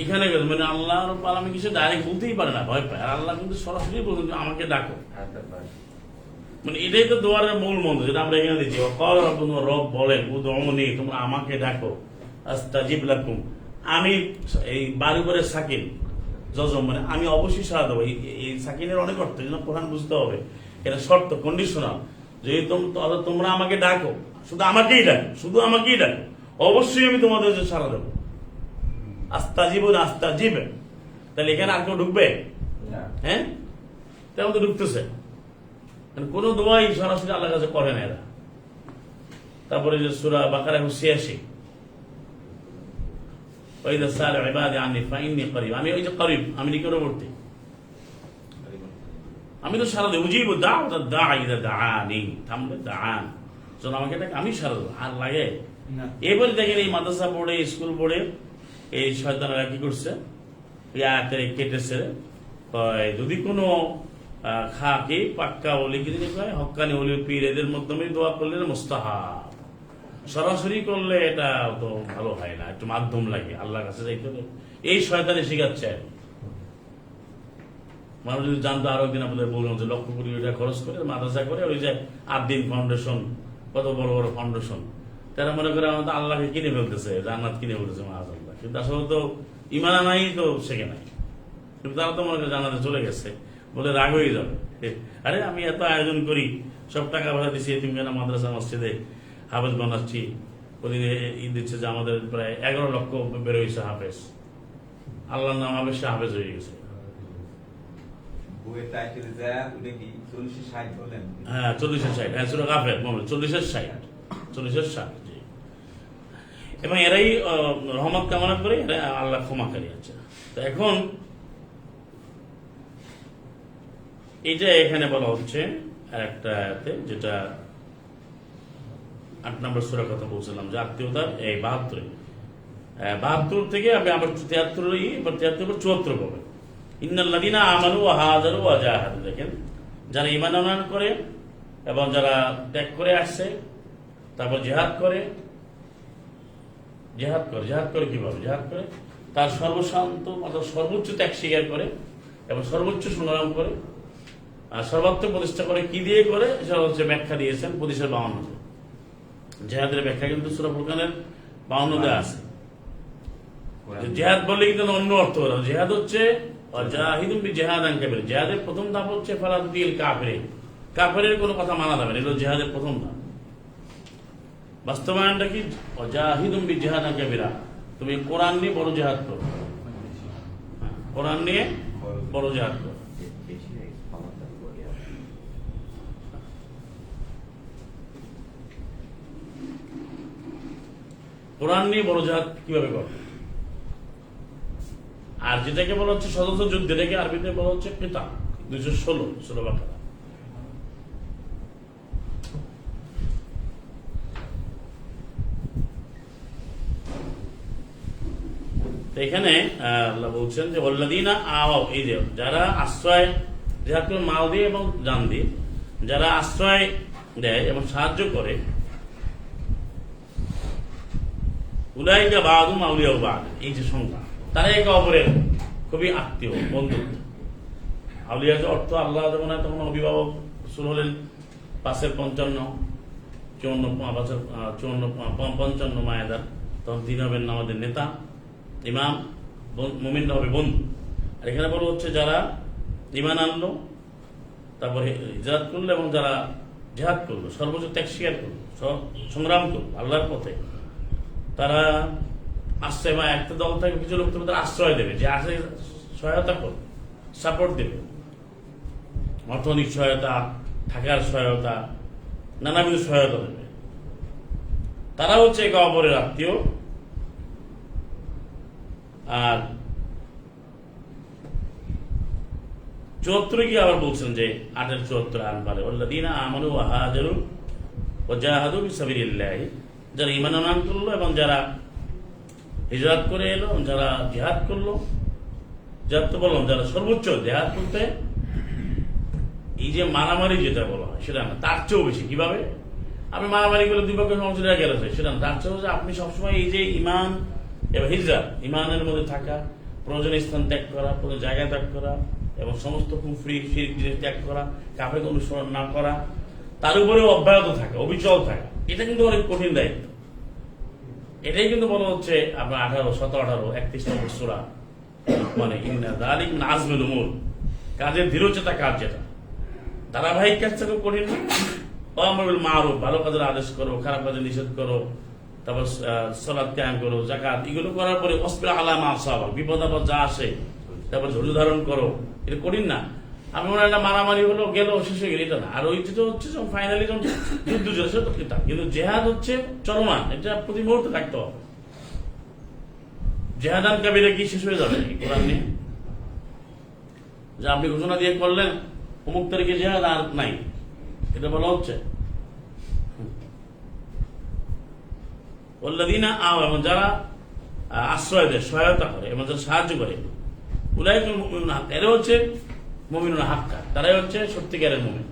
এখানে মানে আল্লাহ আমি কিছু ডাইরেক্ট বলতেই পারে না, ভয় পায়। আর আল্লাহ কিন্তু সরাসরি বলছেন আমাকে ডাকো, মানে এটাই তো দোয়ার মূল মন্ত্র, যেটা আমরা এখানে দিচ্ছি। রব বলেন উদউনি, তোমরা আমাকে ডাকো, আস্তাজিব লাকুম, আমি এই বাড়ি করে সাকিন জজম, মানে আমি অবশ্যই সাড়া দেবো। এই সাকিনের অনেক অর্থ, যেন কোরআন বুঝতে হবে, এটা শর্ত, কন্ডিশনাল। যদি তোমরা আমাকে ডাকো, শুধু আমাকেই ডাকো, শুধু আমাকেই ডাকো, অবশ্যই আমি তোমাদের সাড়া দেবো। আস্তাজিব না আস্তাজিব, তাহলে এখানে আর কেউ ঢুকবে? হ্যাঁ, তেমন তো ঢুকতেছে। কোন দোয়াই সরাসরি আল্লাহর কাছে করে না এরা। তারপরে যে সূরা বাকারা 86, ওয়াইদা সাআলা ইবাদি আন্নী ফাইন্নী করিব, আমি ওই যে করিব, আমি নিকটবর্তী, আমি তো সারা দেব। উজিবু দাওয়াতাদ দাঈ ইযা দাআনি, থামবে দাআন, যখন আমাকে ডাকে আমি সারা দেব। আর লাগে এবারে দেখেন এই মাদ্রাসা বোর্ডে, স্কুল বোর্ডে এই শয়তানেরা কি করছে, আয়াতে কেটেছে, যদি কোনো খাকে পাক্কা ওলি কি কয়, হক্কানি ওলি পীর, এদের মাধ্যমে দোয়া করলে মুস্তাহাব, সরাসরি করলে এটা তো ভালো হয় না, একটু মাধ্যম লাগে, আল্লাহর কাছে যাইতে হবে। এই শয়তানে শিখাচ্ছে। মানুষ যদি জানতো, আরো একদিন আপনাদের বললাম যে 1,00,00,000 খরচ করে মাদ্রাসা করে, ওই যে 8 দিন ফাউন্ডেশন, কত বড় বড় ফাউন্ডেশন, তারা মনে করে আমাদের আল্লাহকে কিনে ফেলতেছে, জান্নাত কিনে ফেলতেছে মাআযাল্লাহ। কিন্তু আসলে তো ইমান নাই, তো শেখে নাই। কিন্তু তারা তো মনে করে জান্নাতে চলে গেছে বলে রাগ হয়ে যাবে। আরে আমি এত আয়োজন করি, সব টাকা পয়সা দিচ্ছি এতিমখানা মাদ্রাসা মসজিদে, হাফেজ বানাচ্ছি, প্রতিদিন ঈদ দিচ্ছে, যে আমাদের প্রায় 11 লক্ষ বের হয়েছে হাফেজ, আল্লাহর নাম হাফেজ, সে হাফেজ হয়ে গেছে। হ্যাঁ 40-60, হ্যাঁ সূরা গাফির 40-60 জি। এবং এরাই রহমত কামনা করে, এরা আল্লাহ ক্ষমাকারী আছে। তো এখন এটা এখানে বলা হচ্ছে একটা আয়াতে, যেটা 8 নম্বর সূরার কথা বলছিলাম, যে আত্মীয়তার এই 72 থেকে আমি আবার 73 পাবে। ইন্নাল্লাযীনা আমানু ওয়া হাজারু ওয়া জাহাদু, দেখেন যারা ঈমান আনয়ন করে এবং যারা ত্যাগ করে আসছে, তারপর জিহাদ করে কিভাবে জিহাদ করে, তার সর্বশান্ত অর্থাৎ সর্বোচ্চ ত্যাগ স্বীকার করে এবং সর্বোচ্চ সংগ্রাম করে, আর সর্বাত্মক প্রতিষ্ঠা করে। কি দিয়ে করে, সেটা হচ্ছে ব্যাখ্যা দিয়েছেন 52 জিহাদের ব্যাখ্যা কিন্তু সূরা ফুরকানের 52 আছে। জিহাদ বললে কিন্তু অন্য অর্থ হলো, জিহাদ হচ্ছে জাহিদুম বিজিহাদান কাবীর, জিহাদের প্রথম ধাপ হচ্ছে ফালা তুতিল কাফিরিন, কাফিরের কোনো কথা মানা যাবে না, এগুলো জিহাদের প্রথম ধাপ। বাস্তবায়নটা কি, জাহিদুম বিজিহাদান কাবীরা, তুমি কোরআন নিয়ে বড় জিহাদ করো, কোরআন নিয়ে বড় জিহাদ করো। কোরআন নিয়ে বড় জিহাদ কিভাবে করো? আর যেটাকে বলা হচ্ছে সদস্য যুদ্ধ, এটাকে আরবিতে বলা হচ্ছে কিতাল, 216 সূরা বাকারা। এখানে আল্লাহ বলছেন যে ওয়াল্লাযীনা আওয়াও, এই যে যারা আশ্রয়, যারা মাল দিয়ে এবং জান দিয়ে যারা আশ্রয় দেয় এবং সাহায্য করে, উলাইকা বা'দুহুম আউলিয়াউ বা'দ, এই যে সংখ্যা, তারা একে অপরের খুবই আত্মীয়, বন্ধুত্ব। আউলিয়া যে অর্থ, আল্লাহ যখন তখন অভিভাবক শুরু হলেন 5-55 মায়াদার, তখন তিনি হবেন আমাদের নেতা, ইমাম, মুমিনরা হবে বন্ধু। আর এখানে বলা হচ্ছে যারা ঈমান আনলো, তারপরে হিজরত করলো এবং যারা জিহাদ করলো, সর্বোচ্চ ত্যাগ স্বীকার করলো, সংগ্রাম করলো আল্লাহর পথে, তারা আশ্রয়, বা একটা দল থেকে কিছু লোক তাদের আশ্রয় দেবে, যে আসে সহায়তা করবে, সাপোর্ট দেবে, অর্থনৈতিক সহায়তা, থাকার সহায়তা, নানাবিধ সহায়তা দেবে। তারা হচ্ছে একে অপরের আত্মীয়। আর 74 কি আবার বলছেন যে 74 আনফালে, ওয়াল্লাযীনা আমানু ওয়া হাজারু ওয়া জাহাদু ফিসাবিলিল্লাহ, যারা ঈমান আনয়ন করলো এবং যারা হিজরত করে এলো, যারা জিহাদ করলো। জিহাদ তো বললাম, যারা সর্বোচ্চ জিহাদ করতে, এই যে মারামারি যেটা বলা হয় সেটা না, তার চেয়েও বেশি। কিভাবে আপনি মারামারি করলে দুই পক্ষের সমস্যা গেছে, সেটা না, তার চেয়েও যে আপনি সবসময় এই যে ঈমান এবং হিজরত, ঈমানের মধ্যে থাকা, প্রয়োজনীয় স্থান ত্যাগ করা, কোনো জায়গায় ত্যাগ করা, এবং সমস্ত কুফরি শিরক জিনিস ত্যাগ করা, কাফেরকে অনুসরণ না করা, তার উপরেও অব্যাহত থাকা, অবিচল থাকা, এটা কিন্তু অনেক কঠিন দায়িত্ব। এটাই কিন্তু বলা হচ্ছে আপনার 18, 17, 18, 31 নম্বর সূরা, মানে ইন্না যালিকা মিন আযমিল উমুর, কাজের দৃঢ়চেতা কাজ, যেটা ধারাবাহিক কাজ থেকে কঠিন। আমর বিল মারুফ, ভালো কাজের আদেশ করো, খারাপ কাজের নিষেধ করো, তারপর সালাত কায়েম করো, যাকাত, এগুলো করার পরে ওয়াসবির আলা মা আসাবাক, বিপদ আপদ যা আসে তারপর ধৈর্য ধারণ করো, এটা কঠিন না। আমি মনে হয় একটা মারামারি হলো, গেল, শেষ হয়ে গেল, এটা না। আর ওইটা তো হচ্ছে যখন ফাইনালি যখন যুদ্ধ চলে, সেটা তো কিতাব। কিন্তু জেহাদ হচ্ছে চলমান, এটা প্রতি মুহূর্তে থাকতে হবে। জেহাদান কাবিরা কি শেষ হয়ে যাবে এই কোরআন নিয়ে? যে আপনি ঘোষণা দিয়ে করলেন অমুক তারিখে জেহাদ আর নাই, এটা বলা হচ্ছে? ওয়াল্লাযীনা এবং যারা আশ্রয় দেয়, সহায়তা করে এবং যারা সাহায্য করে, উলাইকুল মুমিনুনা হাক্কা, এরা হচ্ছে মুমিনুনা হাক্কা, তারাই হচ্ছে সত্যিকারের মুমিন।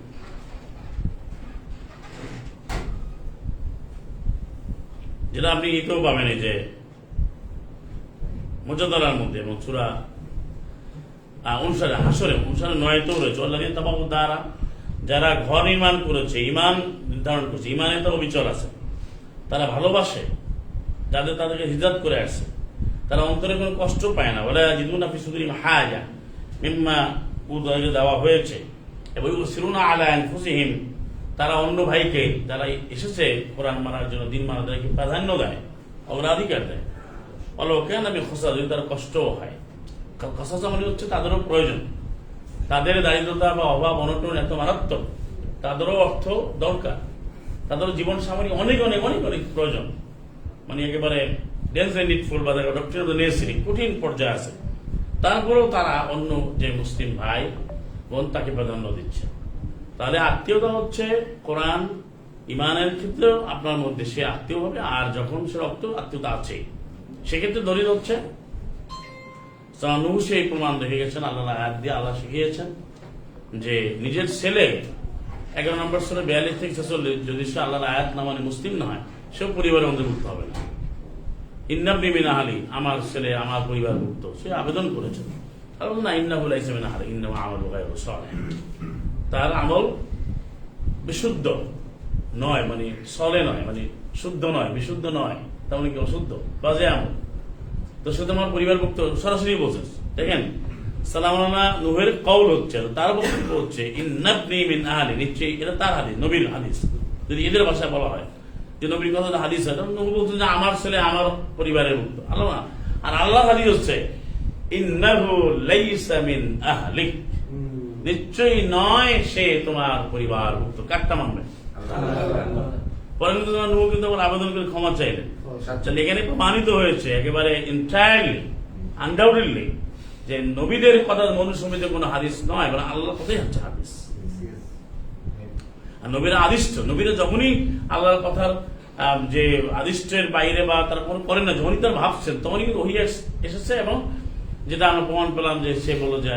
যেটা আপনি এতেও পাবেন, এই যে মুজাদালার মধ্যে এবং সূরা অনুসারে হাসরে 9তেও রয়েছে, ওয়াল্লাযীনা তাবাউ দারা, যারা ঘর নির্মাণ করেছে, ঈমান নির্ধারণ করেছে, ঈমানে তো অবিচল আছে, তারা ভালোবাসে যাদের তাদেরকে হিজরত করে আসছে, তারা অন্তরে কোনো কষ্ট পায় না, ওয়ালা ইয়াজিদুনা ফি সুদুরিহিম হাজা মিম্মা উতাকে দেওয়া হয়েছে, এবং ইউসিরুনা আলা আনফুসিহিম, তারা অন্য ভাইকে যারা এসেছে কোরআন মানার জন্য, দিন মানার তাদেরকে প্রাধান্য দেয়, অগ্রাধিকার দেয়। অলৌকেন আমি খোসা, যদি তার কষ্টও হয়, খসা মানে হচ্ছে তাদেরও প্রয়োজন, তাদের দারিদ্রতা বা অভাব অনটন এত মারাত্মক, তাদেরও অর্থ দরকার, তাদেরও জীবন সামগ্রী অনেক অনেক অনেক অনেক প্রয়োজন, মানে একেবারে ডেন্স এন্ড নিডফুল বা ডক্টর অফ দ্য নেসেসারি, কঠিন পর্যায়ে আছে, তারপরেও তারা অন্য যে মুসলিম ভাই বোন তাকে প্রাধান্য দিচ্ছে। তাহলে আত্মীয়তা হচ্ছে কোরআন ইমানের ক্ষেত্রেও আপনার মধ্যে সে আত্মীয় হবে, আর যখন সে রক্ত আত্মীয়তা আছে সেক্ষেত্রে দলিল হচ্ছে সেই প্রমাণ দেখে গেছেন, আল্লাহ আয়াত দিয়ে আল্লাহ শিখিয়েছেন যে নিজের ছেলে 11 নম্বর সূরা 42 থেকে 46, যদি সে আল্লাহর আয়াত না মানে মুসলিম না হয়, সেও পরিবারে অন্তর্ভুক্ত হবে না। ইন্নাবনি মিন আহলি, আমার ছেলে আমার পরিবারভুক্ত, সে আবেদন করেছেন। আর না, ইন্নাহু লাইসা মিন আহলি ইন্নামা আমালু গায়রু সালিহ, তার আমল বিশুদ্ধ নয়, মানে সলে নয়, মানে শুদ্ধ নয়, বিশুদ্ধ নয়, তার মানে কি অশুদ্ধ, বাজে আমল। তো সে তোমার পরিবারভুক্ত সরাসরি বলছে। দেখেন সালামানা নূহের কওল হচ্ছে, তার বক্তব্য হচ্ছে ইন্নাবনি মিন আহলি, নিশ্চয়ই এটা তার হাদিস, নবীর হাদিস, যদি এদের ভাষায় বলা হয় যে নবীর কথা হাদিস হয়, নবী বলছেন যে আমার ছেলে আমার পরিবারের ভুক্ত, আল্লাহ না। আর আল্লাহ হাদিস হচ্ছে ইন্নাহু লাইসা মিন আহলিক, নিশ্চয়ই নয় সে তোমার পরিবারভুক্ত। কাটটা মানবে? পরে কিন্তু তোমার নবী কিন্তু আবেদন করে ক্ষমা চাইলেন। এখানে প্রমাণিত হয়েছে একেবারে ইন্টায়ারলি আনডাউটেডলি যে নবীদের কথা মনুসমিত কোনো হাদিস নয়, মানে আল্লাহ কথাই হচ্ছে হাদিস। আর নবীরা আদিষ্ট, নবীরা যখনই আল্লাহর কথার যে আদিষ্টের বাইরে বা তারা কোনো করেন না, যখনই তারা ভাবছেন তখনই ওহি এসেছে। এবং যেটা আমরা প্রমাণ পেলাম যে সে বলল যে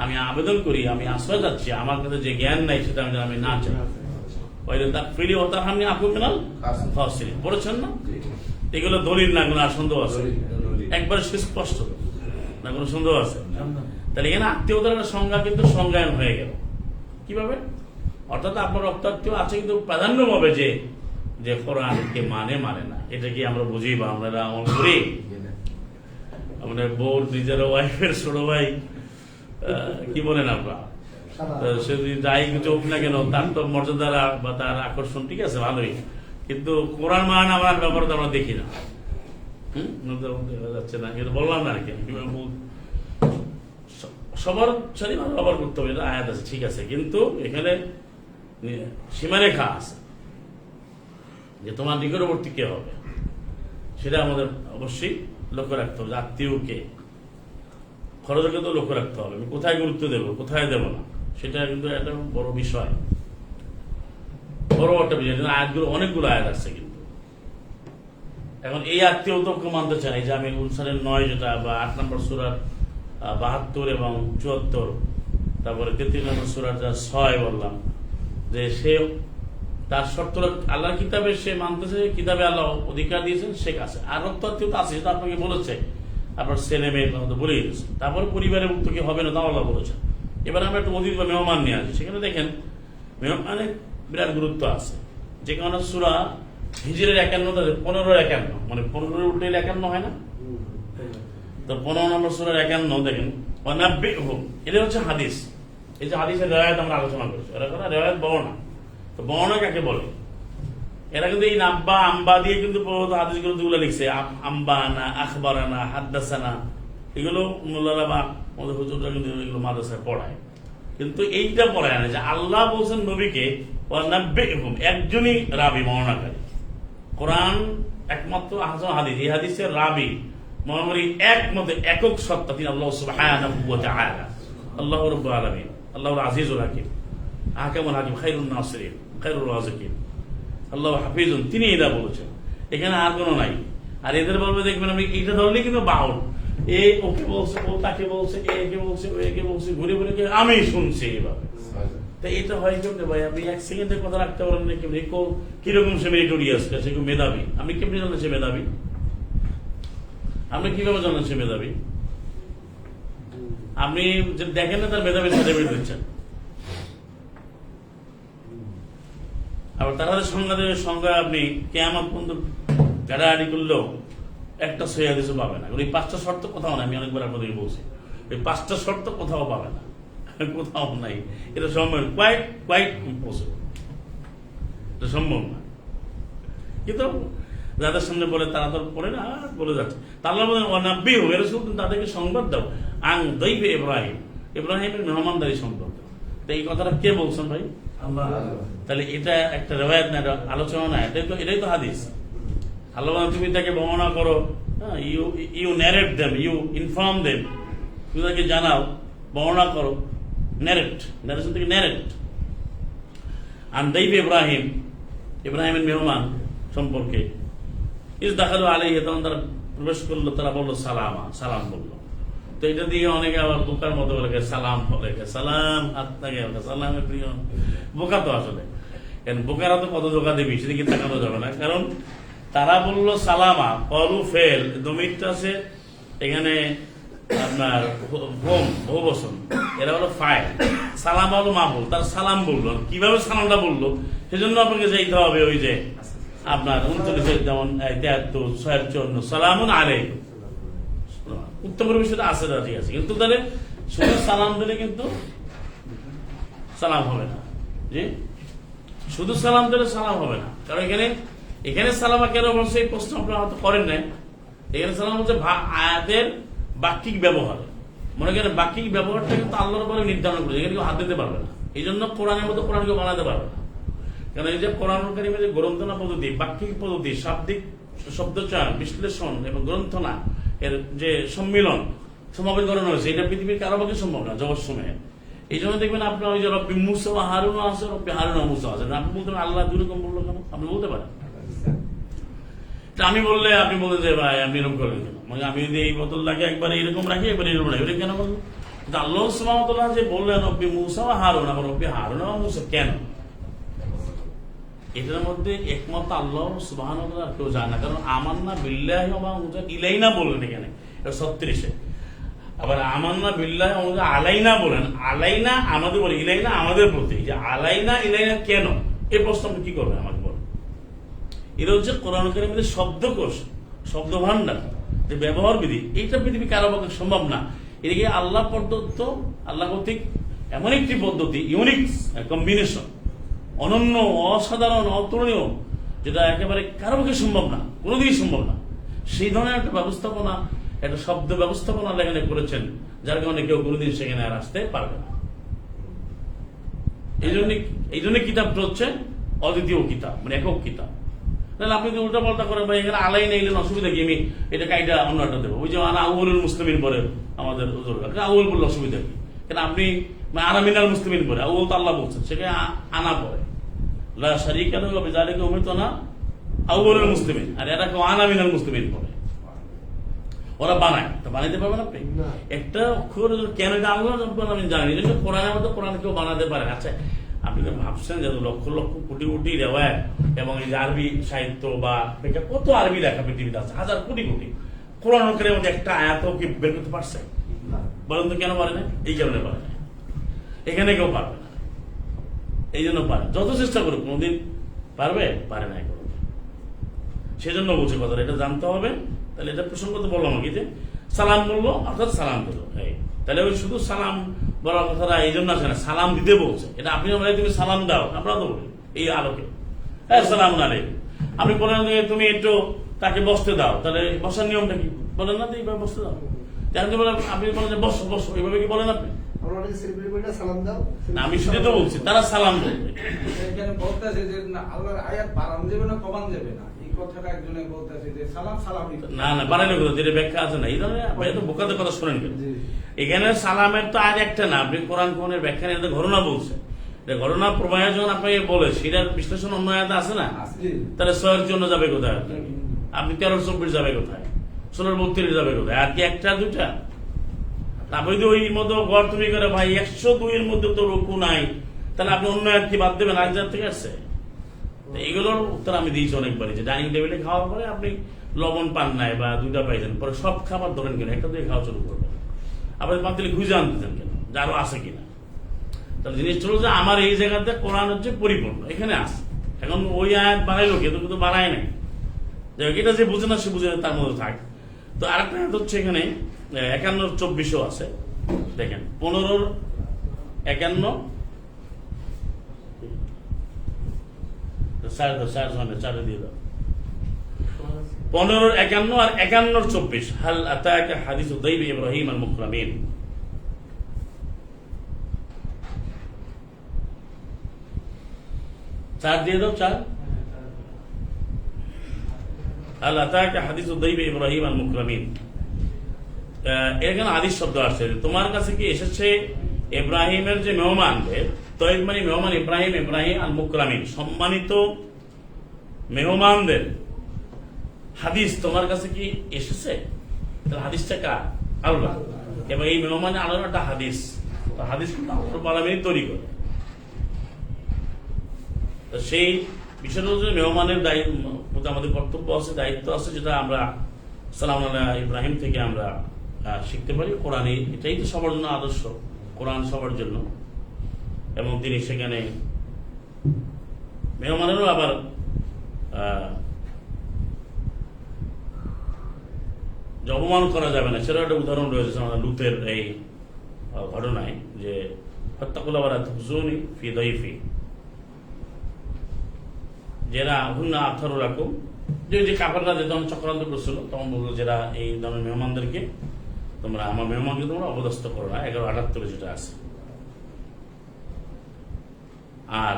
আমি আবেদন করি, আমি আশ্রয় যাচ্ছি, আমার কাছে যে জ্ঞান নাই সেটা আমি না চাই, ফ্রিলি হতা আমি আকুমিনাল ফাসিলিন পড়েছেন না? এগুলো দলিল না, কোনো সন্দেহ আছে? একবার সুস্পষ্ট না, কোনো সন্দেহ আছে? তাহলে এখানে আত্মীয়তার একটা সংজ্ঞা কিন্তু সংজ্ঞায়ন হয়ে গেল। কিভাবে? অর্থাৎ আপনার রক্তাত্মীয় আছে, কিন্তু প্রাধান্য পাবে যে কোরআনকে মানে না, এটা কি আমরা বুঝি বা আমরা আমল করি? আমাদের বউর নিজের ওয়াইফের ছোট ভাই কি বলেন আপনারা, সে যদি যাই চোখ না কেন তার তো মর্যাদা বা তার আকর্ষণ ঠিক আছে ভালোই, কিন্তু কোরআন মান আমার ব্যাপারে তো আমরা দেখি না। যাচ্ছে না, এটা বললাম না আর কি। সবার সাথে ব্যবহার করতে হবে, এটা আয়াত আছে ঠিক আছে, কিন্তু এখানে সীমারেখা আছে যে তোমার নিকটবর্তী কে হবে, সেটা আমাদের অবশ্যই লক্ষ্য রাখতে হবে। আত্মীয়কে খরচকে তো লক্ষ্য রাখতে হবে, আমি কোথায় গুরুত্ব দেবো কোথায় দেবো না, সেটা কিন্তু একটা বড় বিষয়, বড় একটা বিষয়। আয়াতগুলো অনেকগুলো আয়াত আসছে, কিন্তু এখন এই আত্মীয়তাকে মানতে চাই যে আমি উনসারের 9 যেটা বা 8 নম্বর সূরার 72 এবং 74, তারপরে 33 নম্বর সূরার 6 বললাম যে সে তার শর্ত আল্লাহর কিতাবে সে মানতেছে, কিতাবে আল্লাহ অধিকার দিয়েছেন সে কাছে, আর রক্তাত্মীয়তা আছে সেটা আপনাকে বলেছে, আপনার ছেলে মেয়ের কথা বলে দিয়েছে। তারপরে পরিবারের মুক্ত কি হবে না তাও আল্লাহ বলেছেন। এবার আমরা একটু অতীত বা মেহমান নিয়ে আসি, সেখানে দেখেন মেহমানের বিরাট গুরুত্ব আছে। যে কোনো সূরা হিজরের 51 15-51, মানে 15 উল্টে 51 হয় না, তো 15 নম্বর সূরার 51 দেখেন ওয়ানাব্বিহুম, এটা হচ্ছে হাদিস। এই যে হাদিসের রিওয়ায়াত আমরা আলোচনা করছি, এরা কথা রিওয়ায়াত বর্ণনা। তো বর্ণনা কাকে বলে? এরা কিন্তু এই নাব্বা আম্বা দিয়ে কিন্তু হাদিসগুলো যেগুলো লিখছে, আম্বানা আখবারানা হাদ্দাসানা, এগুলো মোল্লারা বা আমাদের হুজুররা কিন্তু এগুলো মাদ্রাসায় পড়ায়, কিন্তু এইটা পড়ায় না যে আল্লাহ বলছেন নবীকে ওয়ানাব্বিহুম, একজনই রাবি বর্ণনাকারী। কোরআন একমাত্র হাদিস, এই হাদিসের রাবি মহামারী একমতে একক সত্তা তিনি আল্লাহ সুবহানাহু ওয়া তাআলা, আল্লাহ রাব্বুল আলামিন, আল্লাহুল আজিজুল হাকিম, আহকামুল হাকিম, খায়রুন নাসিরিন, খায়রুর রাযিকিন, আল্লাহু হাফিজুন, তিনি এটা বলেছেন। এখানে আর কোনো নাই। আর এদের বলবে দেখবেন আমি এইটা ধরলেই কিন্তু বাউল, এ ওকে বলছে, ও তাকে বলছে, একে বলছে, ও একে বলছে, ঘুরে ঘুরে আমি শুনছি এইভাবে। তো এটা হয় কেমনে ভাই? আপনি এক সেকেন্ডের কথা রাখতে পারেন না কেমনি? কিরকম সে মেরিটোরিয়াস, সে খুব মেধাবী, আপনি কেমনি জানেন সে মেধাবী? আপনি কিভাবে জানেন সে মেধাবী? আপনি যে দেখেন না তার মেধাবী সার্টিফিকেট দিচ্ছেন। আবার তাদের সংজ্ঞা আপনি কিয়ামত পর্যন্ত গাড়াগাড়ি করলেও একটা সহি হাদিসও পাবে না। এই 5টা শর্ত কোথাও নাই, আমি অনেকবার আপনাদেরকে বলছি, এই 5টা শর্ত কোথাও পাবে না, কোথাও নাই। এটা সম্ভব, কোয়াইট ইম্পসিবল, এটা সম্ভব না। কিন্তু যাদের সামনে বলে তারা তো পড়ে না, বলে যাচ্ছে। তাহলে অনাব্বি হোক এর শুধু তাদেরকে সংবাদ দাও, আং দৈবে ইব্রাহিম, ইব্রাহিমের মেহমানদারি সংবাদ দাও। তো এই কথাটা কে বলছেন ভাই? আল্লাহ। তাহলে এটা একটা রেওয়ায়াত না, এটা আলোচনা না, এটাই তো হাদিস। আল্লাহ তুমি তাকে বর্ণনা করো, you narrate them, you inform them, তুমি তাকে জানাও, বর্ণনা করো, ন্যারেশন থেকে ন্যারেট। আন দৈবে ইব্রাহিম, ইব্রাহিমের মেহমান সম্পর্কে, ইস দেখালো আলাইহি, তখন তারা প্রবেশ করলো, তারা বললো সালামা, সালাম বললো। তো এটা দিয়ে অনেকে আবার বোকার মতো বলে সালাম, বলে সালাম, আপনাকে সালামের প্রিয়। বোকা তো আসলে, কারণ বোকারা তো কত ধোকা দেবি সেদিকে তাকানো যাবে না। কারণ তারা বললো সালামা, কলু ফেল, দমিরটা আছে এখানে আপনার বহু বচন, এরা হলো ফাইল, সালাম হলো মাহুল, তার সালাম বললো। কিভাবে সালামটা বললো সেজন্য আপনাকে যাইতে হবে ওই যে আপনার 39 যেমন 73, 54, সালামুন আলাইকুম, উত্তম বিষয়টা আছে, ঠিক আছে। কিন্তু তাহলে শুধু সালাম দিলে কিন্তু সালাম হবে না, জি, শুধু সালাম দিলে সালাম হবে না। কারণ এখানে সালামা কেন বলছে এই প্রশ্ন আপনারা হয়তো করেন নাই। এখানে সালাম হচ্ছে আয়াতের বাক্যিক ব্যবহার। মনে করেন বাক্যিক ব্যবহারটা কিন্তু আল্লাহর উপরে নির্ধারণ করেছে, এখানে কেউ হাত দিতে পারবে না। এই জন্য কোরআনের মতো কোরআন কেউ বানাতে পারবে না। কারণ এই যে কোরআন কারীমের যে গ্রন্থনা পদ্ধতি, বাক্যিক পদ্ধতি, শাব্দিক শব্দচয়ন, বিশ্লেষণ এবং গ্রন্থনা এর যে সম্মিলন, সমাবেশ করানো হয়েছে, এটা পৃথিবীর কারো পক্ষে সম্ভব না জগৎ সময়ে। এই জন্য দেখবেন আপনার ওই যে রব্বি মুসা ওয়া হারুন আছে, রব্বি হারুন ওয়া মুসা আছে, আপনি বলতে পারেন আল্লাহ দুরকম বললো কেন? আপনি বলতে পারেন। আমি বললে আপনি বলতে যে ভাই আপনি এরকম করলেন কেন? মানে আমি যদি এই বোতলটাকে একবার এইরকম রাখি, একবার এরকম রাখি, এটা কেন বলবো? কিন্তু আল্লাহ সুবহানাহু ওয়া তাআলা যে বললেন রব্বি মুসা ওয়া হারুন, আবার রব্বি হারুন ওয়া মুসা, কেন? এটার মধ্যে একমত আল্লাহ সুবহানাহু ওয়া তাআলা, কেউ জানে না। কারণ আমান্না বিল্লাহি ওয়া মা উনজিলা ইলাইনা বললেন এখানে, এটা 36-এ। আবার আমান্না বিল্লাহি ওয়া মা আলাইনা বলেন, আলাইনা আমাদের বলে, ইলাইনা আমাদের প্রতি। যে আলাইনা ইলাইনা কেন, এই প্রশ্ন আপনি কি করবেন আমাকে বলেন? এটা হচ্ছে কোরআন কারীমের শব্দকোষ, শব্দ ভান্ডার, যে ব্যবহার বিধি, এইটা পৃথিবী কারো পক্ষে সম্ভব না। এদিকে আল্লাহ প্রদত্ত, আল্লাহ কর্তৃক এমন একটি পদ্ধতি, ইউনিক কম্বিনেশন, অনন্য, অসাধারণ, অতুলনীয়, যেটা একেবারে কারো পক্ষে সম্ভব না, কোনোদিনই সম্ভব না। সেই ধরনের একটা ব্যবস্থাপনা, একটা শব্দ ব্যবস্থাপনা এখানে করেছেন, যার কারণে কেউ কোনোদিন সেখানে আর আসতে পারবে না। এই জন্য কিতাবটা হচ্ছে অদ্বিতীয় কিতাব, মানে একক কিতাব। তাহলে আপনি যদি উল্টা পাল্টা করেন, ভাই এখানে আলাই নেইলেন, অসুবিধা কি? আমি এটা কাইটা অন্য একটা দেবো। ওই যে আউয়ালুল মুসলিমিন পরে আমাদের আউয়াল বললে অসুবিধা কি? কেন আপনি আনামিনাল মুসলিমিন পরে, আউয়াল তো আল্লাহ বলছেন, সেখানে আনা পরে লা শারীকা লাহু ওয়া বিযালিকা উমিরতু আনা আউয়ালুল মুসলিমিন, আর এরা কেউ আনামিনাল মুসলিমিন পরে, ওরা বানায়। তা বানাইতে পারবেন আপনি? একটা অক্ষর কেন এটা আল্লাহ আমি জানি, কোরআনের মতো কোরআন কেউ বানাতে পারে। আচ্ছা, আপনি তো ভাবছেন যে লক্ষ লক্ষ কোটি কোটি রেওয়ায়াত এবং এই যে আরবি সাহিত্য বা কত আরবি লেখা পৃথিবীতে আছে, হাজার কোটি কোটি, কোরআন কারীমের মধ্যে একটা আয়াত কি বের করতে পারছে? বলেন তো কেন পারে না? এই কারণে পারে না, এখানে কেউ পারবে না। এই জন্য পারে, যত চেষ্টা করুক কোনোদিন পারবে, পারে না। সেজন্য বলছে কথাটা, এটা জানতে হবে। তাহলে এটা প্রসঙ্গ তো বললাম কি, যে সালাম বললো অর্থাৎ সালাম দিল। তাহলে ওই শুধু সালাম বলার কথাটা এই জন্য আসে না, সালাম দিতে বলছে। এটা আপনি বলে তুমি সালাম দাও, আপনারা তো বলি এই আলোকে, হ্যাঁ সালাম আলাইকুম। আপনি বলেন যে তুমি একটু তাকে বসতে দাও, তাহলে বসার নিয়মটা কি বলেন না? এইভাবে বসতে দাও। আপনি বলেন যে বসো বসো, এইভাবে কি বলেন আপনি? আমি সেটা তো বলছি, তারা সালাম বলবে। কথাটা একজনে বলতেছে যে সালাম সালামি। না না বানাইলে কথা যেটা ব্যাখ্যা আছে না এই ধরনের এত বোকাদের কথা শোনেন কেন? জি। এখানে সালামের তো আর একটা না, আপনি কোরআন কোরআনের ব্যাখ্যা নিয়ে একটা ঘটনা বলছে, ঘটনা প্রবাহ যখন আপনাকে বলে সেটার বিশ্লেষণ অন্য আয়াতে আছে না, জি। তাহলে 6 জন্য যাবে কোথায়? আপনি 13-24 যাবে কোথায়? 16-32 যাবে কোথায়? আর কি একটা দুইটা? তারপরে যদি ওই মতো গড় তুমি করে ভাই 102 এর মধ্যে তো রুকু নাই, তাহলে আপনি অন্য আয়াত কি বাদ দেবেন? আয়াত থেকে আসছে। তো এগুলোর উত্তর আমি দিয়েছি অনেকবারই, যে ডাইনিং টেবিলে খাওয়ার পরে আপনি লবণ পান নাই বা দুইটা পাইছেন, পরে সব খাবার ধরেন কিনা একটা দিয়ে খাওয়া শুরু করবেন, আবার বাতিলে খুঁজে আনতেছেন কেন যে আরো আছে কিনা। তাহলে জিনিসটা হলো যে আমার এই জায়গাতে কোরআন হচ্ছে পরিপূর্ণ, এখানে আছে। এখন ওই আয়াত বাড়াইলো কিন্তু বাড়ায় নাই, এটা যে বুঝে না সে বুঝে না, তার মধ্যে থাক। তো আরেকটা আয়াত হচ্ছে এখানে 51-24 আছে, দেখেন 15-51 চারে দিয়ে দাও। 15-51 আর 51-24 হাল আতাকা হাদিসু দাইব ইব্রাহিম আল মুকরামিন। চার দিয়ে দাও, চার। হাল আতাকা হাদিসু দাইব ইব্রাহিম আল মুকরামিন। এখানে হাদিস শব্দ আসছে, তোমার কাছে কি এসেছে ইব্রাহিমের যে মেহমানদের, তৈব মানে মেহমান ইব্রাহিম, ইব্রাহিম আল মুকরামিন সম্মানিত মেহমানদের হাদিস তোমার কাছে কি এসেছে? তাহলে হাদিসটা কার? আল্লাহ। এবং এই মেহমান আল্লাহর একটা হাদিস, হাদিস কিন্তু আল্লাহ তৈরি করে। সেই বিষয়টা হচ্ছে মেহমানের দায়িত্ব, আমাদের কর্তব্য আছে, দায়িত্ব আছে, যেটা আমরা সালাম আলাইহি ইব্রাহিম থেকে আমরা শিখতে পারি। কোরআনে এটাই তো সবার জন্য আদর্শ, কোরআন সবার জন্য। এবং তিনি সেখানে মেহমানেরও আবার যে অপমান করা যাবে না, সেটা একটা উদাহরণ রয়েছে আমাদের লুতের এই ঘটনায়, যে হত্যাকুল্লাহ তুজুনি ফি দাইফি, যারা হুন্না আথারু রাখুম, যে কাপড়রা যে তখন চক্রান্ত করছিল, তখন বললো যারা এই ধরনের মেহমানদেরকে তোমরা, আমার মেহমানকে তোমরা অপদস্থ করো না, 11-78 যেটা আছে। আর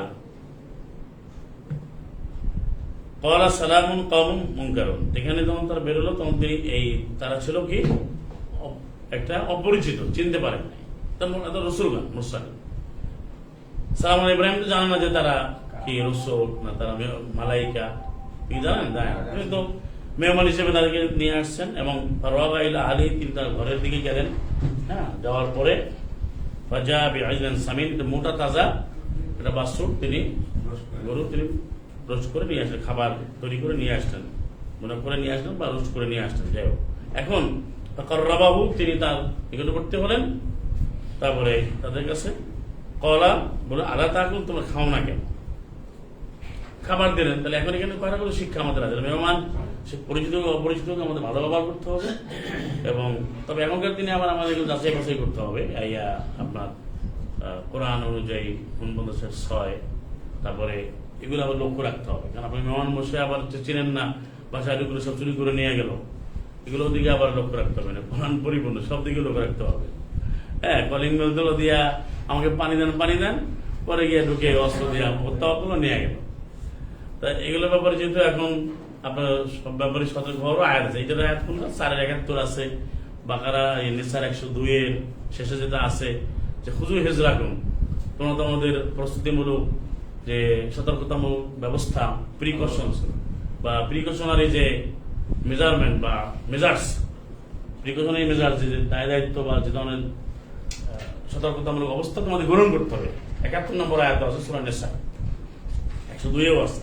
ক্বালা সালামুন কওমুন মুনকারুন, এখানে যখন তারা বেরোলো তখন তারা ছিল কি একটা অপরিচিত, চিনতে পারেন নাই, তার রসুলগণ মুরসাল। সালাম আলাইহি ইব্রাহিম তো জানেন না যে তারা কি রসুল না তারা মালাইকা, কি জানেন? তো মেহমান হিসেবে তাদেরকে নিয়ে আসছেন। এবং আলী তিনি তার ঘরের দিকে গেলেন। হ্যাঁ, যাওয়ার পরে সামিন, মোটা তাজা এটা বাছুর, তিনি গরু তিনি রোস্ট করে নিয়ে আসলেন, খাবার তৈরি করে নিয়ে আসলেন, মনে করে নিয়ে আসলেন বা রোস্ট করে নিয়ে আসলেন। যাই হোক, এখন কররাবাহু, তিনি তার নিকটবর্তী হলেন। তারপরে তাদের কাছে কলা বলে, আলা তাকুন, তোমরা খাও না কেন? খাবার দিলেন। তাহলে এখন এখানে কয়টা করে শিক্ষা আমাদের আছে, মেহমান সে পরিচিত অপরিচিত আমাদের ভালো ব্যবহার করতে হবে। এবং তবে এখনকার দিনে আবার আমাদের যাচাই বাছাই করতে হবে, আপনার কোরআন অনুযায়ী কোন বন্ধুদের 6, তারপরে এগুলো আবার লক্ষ্য রাখতে হবে। কারণ আপনি মেহমান বসে আবার চিনেন না, বাসায় ঢুকলে সব চুরি করে নিয়ে গেল, এগুলোর দিকে আবার লক্ষ্য রাখতে হবে না। কোরআন পরিপূর্ণ, সব দিকে লক্ষ্য রাখতে হবে। হ্যাঁ, কলিং বেল দিল দিয়া আমাকে পানি দেন, পরে গিয়ে ঢুকে অস্ত্র দিয়া হত্যা করলো, নিয়ে গেল। তা এগুলোর ব্যাপারে যেহেতু এখন আপনার সব ব্যাপারে সতর্ক হওয়ারও আয়াত আছে। এইটার আয়াত কোনটা? 4-71 আছে, বাকারা নিসার 102 শেষে যেটা আছে যে হুজু হেজ রাখুন, তোমরা তো আমাদের প্রস্তুতিমূলক যে সতর্কতামূলক ব্যবস্থা, প্রিকশনস বা প্রিকশনারি যে মেজারমেন্ট বা মেজার্স, প্রিকশনারি মেজার্স যে দায়িত্ব বা যে ধরনের সতর্কতামূলক অবস্থা তোমাদের গ্রহণ করতে হবে। 71 নম্বর আয়াত আছে সূরা নিসা, 102 আছে।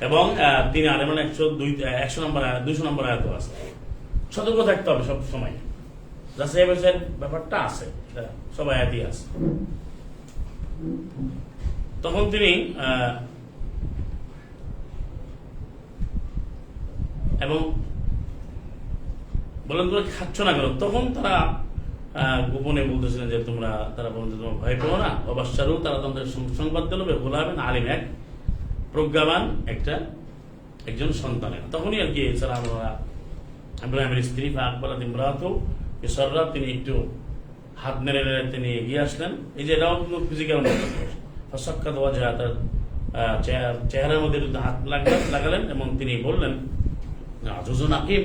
এবং 3 আলেমান 100 নম্বর আয়াত, 200 নম্বর আয়াত আছে। সতর্ক থাকতে হবে সব সময়, যাচাই বাছাইয়ের ব্যাপারটা আছে, সব আয়াতই আছে। তখন তিনি এবং বলেন তোমরা খাচ্ছ না কেন? তখন তারা গোপনে বলতেছিলেন যে তারা বলেন যে তোমরা ভয় পেও না, অবাশ্বারু, তারা তোমাদের সংবাদ দিল গোলাবেন আলিম, এক প্রজ্ঞাবান একজন সন্তানের। তখনই আর কি সালাম ইব্রাহিমের স্ত্রী আকবর ইমরাত সররা, তিনি একটু হাত নেড়ে তিনি এগিয়ে আসলেন। এই যে এটাও কিন্তু ফিজিক্যাল সাক্ষাৎ হওয়া যায়, তার চেহারার মধ্যে একটু হাত লাগালেন এবং তিনি বললেন আজুজুন আকিম,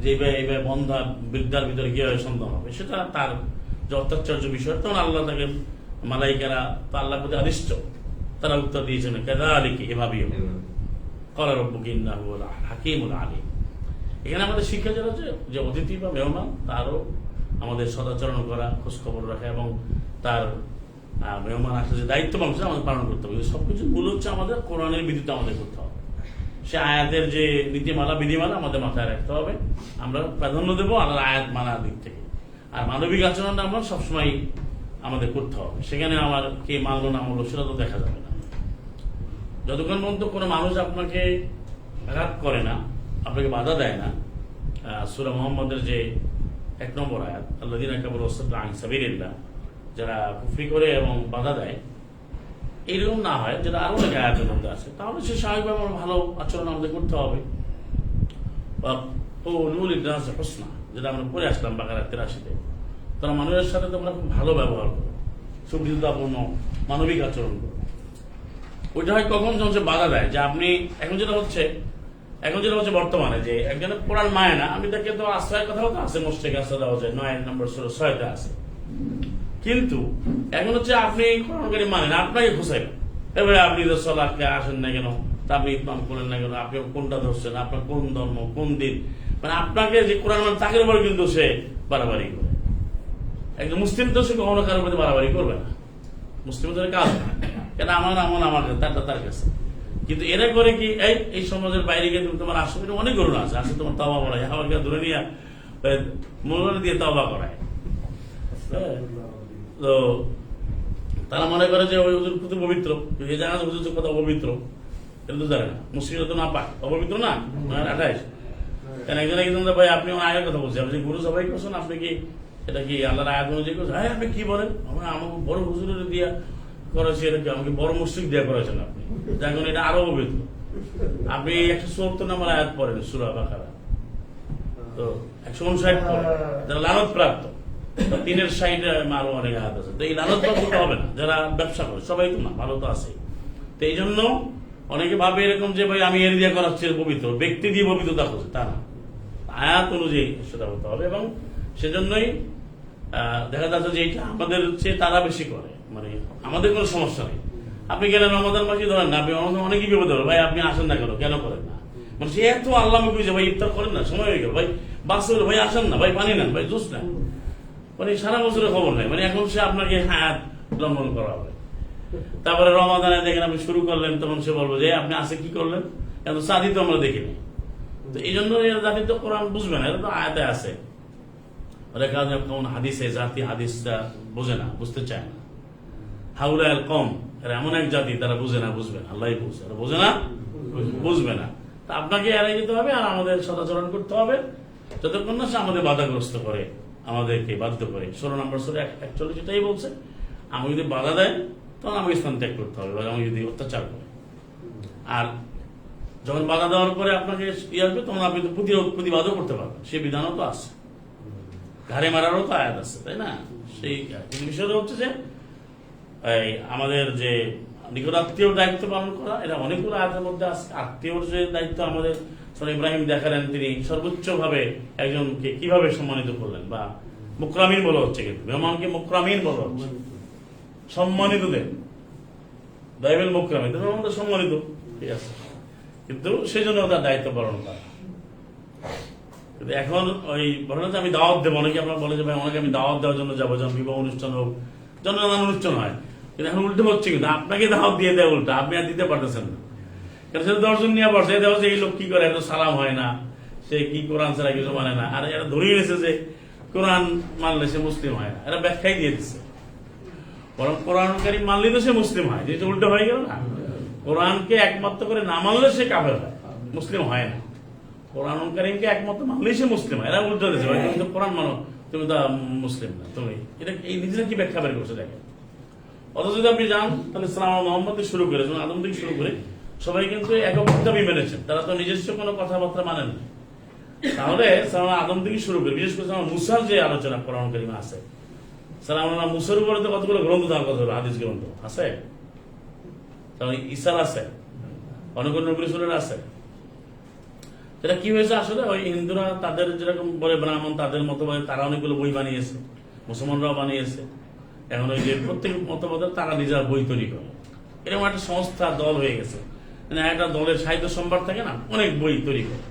যে এইভাবে বন্ধা বৃদ্ধার ভিতরে কিভাবে সন্তান হবে, সেটা তার যে অত্যাচার্য বিষয়। তখন আল্লাহ তাকে মালাইকারা তো আল্লাহ প্রতি আদিষ্ট, তারা উত্তর দিয়েছেন কাযালিকা, এভাবেই হবে। ক্বালা রাব্বুকা ইন্নাহু হাকীমুন আলীম। এখানে আমাদের শিক্ষা যেটা যে অতিথি বা মেহমান তারও আমাদের সদাচরণ করা, খোঁজখবর রাখা এবং তার মেহমান আসলে যে দায়িত্ব মানুষ আমাদের পালন করতে হবে। সবকিছু মূল হচ্ছে আমাদের কোরআনের বিধিটা আমাদের করতে হবে। সে আয়াতের যে নীতিমালা বিধিমালা আমাদের মাথায় রাখতে হবে, আমরা প্রাধান্য দেবো আল্লাহর আয়াত মানার দিক থেকে। আর মানবিক আচরণটা আমরা সবসময় আমাদের করতে হবে। সেখানে আমার কে মানলো না মানলো সেটা তো দেখা যাবে না। যতক্ষণ পর্যন্ত কোনো মানুষ আপনাকে আঘাত করে না, আপনাকে বাধা দেয় না, সূরা মুহাম্মদের যে 1 নম্বর আয়াত, আল্লাযীনা কাফারু ওয়াসাদ্দু আন সাবিলিল্লাহ, যারা কুফরি করে এবং বাধা দেয়, এইরকম না হয়, যেটা আরো অনেক আয়াতের মধ্যে আছে, তাহলে সে স্বাভাবিকভাবে ভালো আচরণ আমাদের করতে হবে। হোসনা, যেটা আমরা পড়ে আসলাম বাকারা 83-তে, তারা মানুষের সাথে তোমরা খুব ভালো ব্যবহার করো, সুবিধাপূর্ণ মানবিক আচরণ করো। ওইটা হয় কখন, যখন সে বাধা দেয়। যে আপনি এখন যেটা হচ্ছে বর্তমানে যে একজনের কোরআন মানে না, আমি তাকে তো আশ্রয়ের কথাও তো আছে, মোস্টেকে আশ্রয় দেওয়া যায় 9 নম্বর সূরা 6-তে আছে। কিন্তু এখন হচ্ছে আপনি কোরআনকারী মানেন, আপনাকে ঘুষাইবেন, এবারে আপনি তো সলাকে আসেন না কেন, তা আপনি ইসলাম করেন না কেন, আপনি কোনটা ধরছেন, আপনার কোন ধর্ম, কোন দিন, মানে আপনাকে যে কোরআন মানে তাকে উপরে কিন্তু সে বাড়াবাড়ি করে। একজন মুসলিম তো সে কখনো কারোর প্রতি বাড়াবাড়ি করবে না, মুসলিম ধরে কাজ না, কেন আমার কাছে, তারটা তার কাছে। কিন্তু এরা করে কি, এই সমাজের বাইরে গিয়ে তুমি তোমার আশেপাশে অনেক করুন আছে, আসলে তোমার তাওবা করায়, আমার ধরে নিয়ে মনে দিয়ে তাওবা করায়। তো তারা মনে করে যে ওই হুজুর কত পবিত্র, এই জায়গা হুজুর কত অপবিত্র, এটা তো জানে না। মুসলিমরা তো না পাক, অপবিত্র না 28। কেন একজন ভাই আপনি আমার আয়ের কথা বলছেন, আপনি গুরু সবাই করছেন, আপনি কি এটা কি আল্লাহর আয়াত অনুযায়ী করছেন? হ্যাঁ, আপনি কি বলেন, আমাকে বড় হুজুরের দিয়া করেছি, এটা কি আমাকে বড় মুশরিক দিয়া করেছেন আপনি, এখন এটা আরো অপবিত্র। আপনি 170 নম্বর আয়াত পড়েন সূরা বাকারা, তো 159 পড়েন, যারা লানত প্রাপ্ত, 3-এর সাইডে আরো অনেক আয়াত আছে। তো এই লানত প্রাপ্ত হবে না যারা ব্যবসা করে, সবাই তো না, ভালো তো আছে। তো এই জন্য অনেকে ভাবে এরকম যে ভাই আমি এর দিয়ে করাচ্ছি পবিত্র, ব্যক্তি দিয়ে পবিত্রতা করছে, তা না, আয়াত অনুযায়ী সেটা হতে হবে। এবং সেজন্যই দেখা যাচ্ছে যে এটা আমাদের চেয়ে তারা বেশি করে, মানে আমাদের কোনো সমস্যা নেই। আপনি গেলেন রমাদান মাসে ধরেন না, আপনি অনেকই বিপদ হবে, ভাই আপনি আসেন না কেন করেন না, মানে সে এত আল্লাহ বুঝে ভাই ইফতার করেন না, সময় হয়ে গেল, ভাই বাস হলো, ভাই আসেন না, ভাই পানি নেন, ভাই জুস নেন, মানে সারা বছরের খবর নেই, মানে এখন সে আপনাকে হায়াত লঙ্ঘন করা হবে। তারপরে রমাদানে দেখেন আপনি শুরু করলেন, তখন সে বলবো যে আপনি আসে কি করলেন, এত সাদি তো আমরা দেখিনি। তো এই জন্য জাতি তো কোরআন বুঝবে না, এটা তো আয়াতে আছে। হাদিসে জাতি হাদিসটা বোঝে না, বুঝতে চায় না। হাউলা আল কম, এরা এমন এক জাতি, তারা বুঝে না, বুঝবে না, আল্লাহ বুঝে, এরা বোঝে না, বুঝবে না। তা আপনাকে এড়াই যেতে হবে, আর আমাদের সদাচরণ করতে হবে, যতক্ষণ না সে আমাদের বাধাগ্রস্ত করে, আমাদেরকে বাধ্য করে। 16 নম্বর সূরা 41 এটাই বলছে, আমি যদি বাধা দেয় তখন আমাকে স্থান ত্যাগ করতে হবে, আমি যদি অত্যাচার করে। আর যখন বাধা দেওয়ার পরে আপনাকে আসবে, তখন আপনি তো প্রতিবাদও করতে পারবেন, সে বিধানও তো আছে, ঘাড়ে মারারও তো আয়াত আছে, তাই না? সেই বিষয়টা হচ্ছে যে আমাদের যে নিকটাত্মীয় দায়িত্ব পালন করা, এটা অনেকগুলো আয়াতের মধ্যে আছে। আত্মীয়র যে দায়িত্ব আমাদের সূরা ইব্রাহিম দেখালেন, তিনি সর্বোচ্চ ভাবে একজনকে কিভাবে সম্মানিত করলেন, বা মুকরামিন বলা হচ্ছে, কিন্তু মেহমানকে মুকরামিন বলা হচ্ছে, সম্মানিত দেন, দাইবেল মুকরামিন, আমাদের সম্মানিত, ঠিক আছে, কিন্তু সেই জন্য তার দায়িত্ব পালন করা। কিন্তু এখন ওই বলে যে আমি দাওয়াত দেবো, অনেকে আপনার বলে যে ভাই অনেকে আমি দাওয়াত দেওয়ার জন্য যাবো, যেমন বিবাহ অনুষ্ঠান হোক, জনসাধারণ অনুষ্ঠান হয়, কিন্তু এখন উল্টে হচ্ছে, কিন্তু আপনাকে দাওয়াত দিয়ে দেয় উল্টা, আপনি আর দিতে পারতেছেন না, কারণ সে 10 জন নিয়ে বসে, দেখা হচ্ছে এই লোক কি করে, এত সালাম হয় না, সে কি কোরআন ছাড়া কিছু মানে না, আর এরা ধরিয়ে নিয়েছে যে কোরআন মানলে সে মুসলিম হয় না, এরা ব্যাখ্যাই দিয়ে দিচ্ছে। বরং কোরআনকারী মানলে তো সে মুসলিম হয়, যেটা উল্টো হয়ে গেল না, কোরআনকে একমাত্র করে না মানলে সে কাফের হয়, মুসলিম হয় না। কোরআন কারীমকে একমাত্র মানলেই সে মুসলিম হয়, এরা উল্টো দিয়েছে, ভাই তুমি তো কোরআন মানো, তুমি তো মুসলিম না, তুমি এটা এই নিজেরা কি ব্যাখ্যা বের করছে দেখেন। অথচ যদি আপনি যান, তাহলে সালাম মোহাম্মদ থেকে শুরু করে, আদম থেকে শুরু করে সবাই কিন্তু একক দাবি মেনেছেন, তারা তো নিজস্ব কোনো কথাবার্তা মানেন না। তাহলে সালাম আদম থেকে শুরু করে, বিশেষ করে সালাম মুসার যে আলোচনা কোরআন কারীমে আছে, সালাম মুসার উপরে তো কতগুলো গ্রন্থ দেওয়ার কথা হলো, হাদিস গ্রন্থ আছে, তাহলে ঈসার আছে, অনেক নবী রাসূলের আছে। সেটা কি হয়েছে আসলে, ওই হিন্দুরা তাদের যেরকম বলে ব্রাহ্মণ, তাদের মতবাদে তারা অনেকগুলো বই বানিয়েছে, মুসলমানরাও বানিয়েছে। এখন ওই যে প্রত্যেক মতবাদে তারা নিজের বই তৈরি করে, এরকম একটা সংস্থা দল হয়ে গেছে। মানে একটা দলের সাহিত্য সম্ভার থাকে না, অনেক বই তৈরি করে,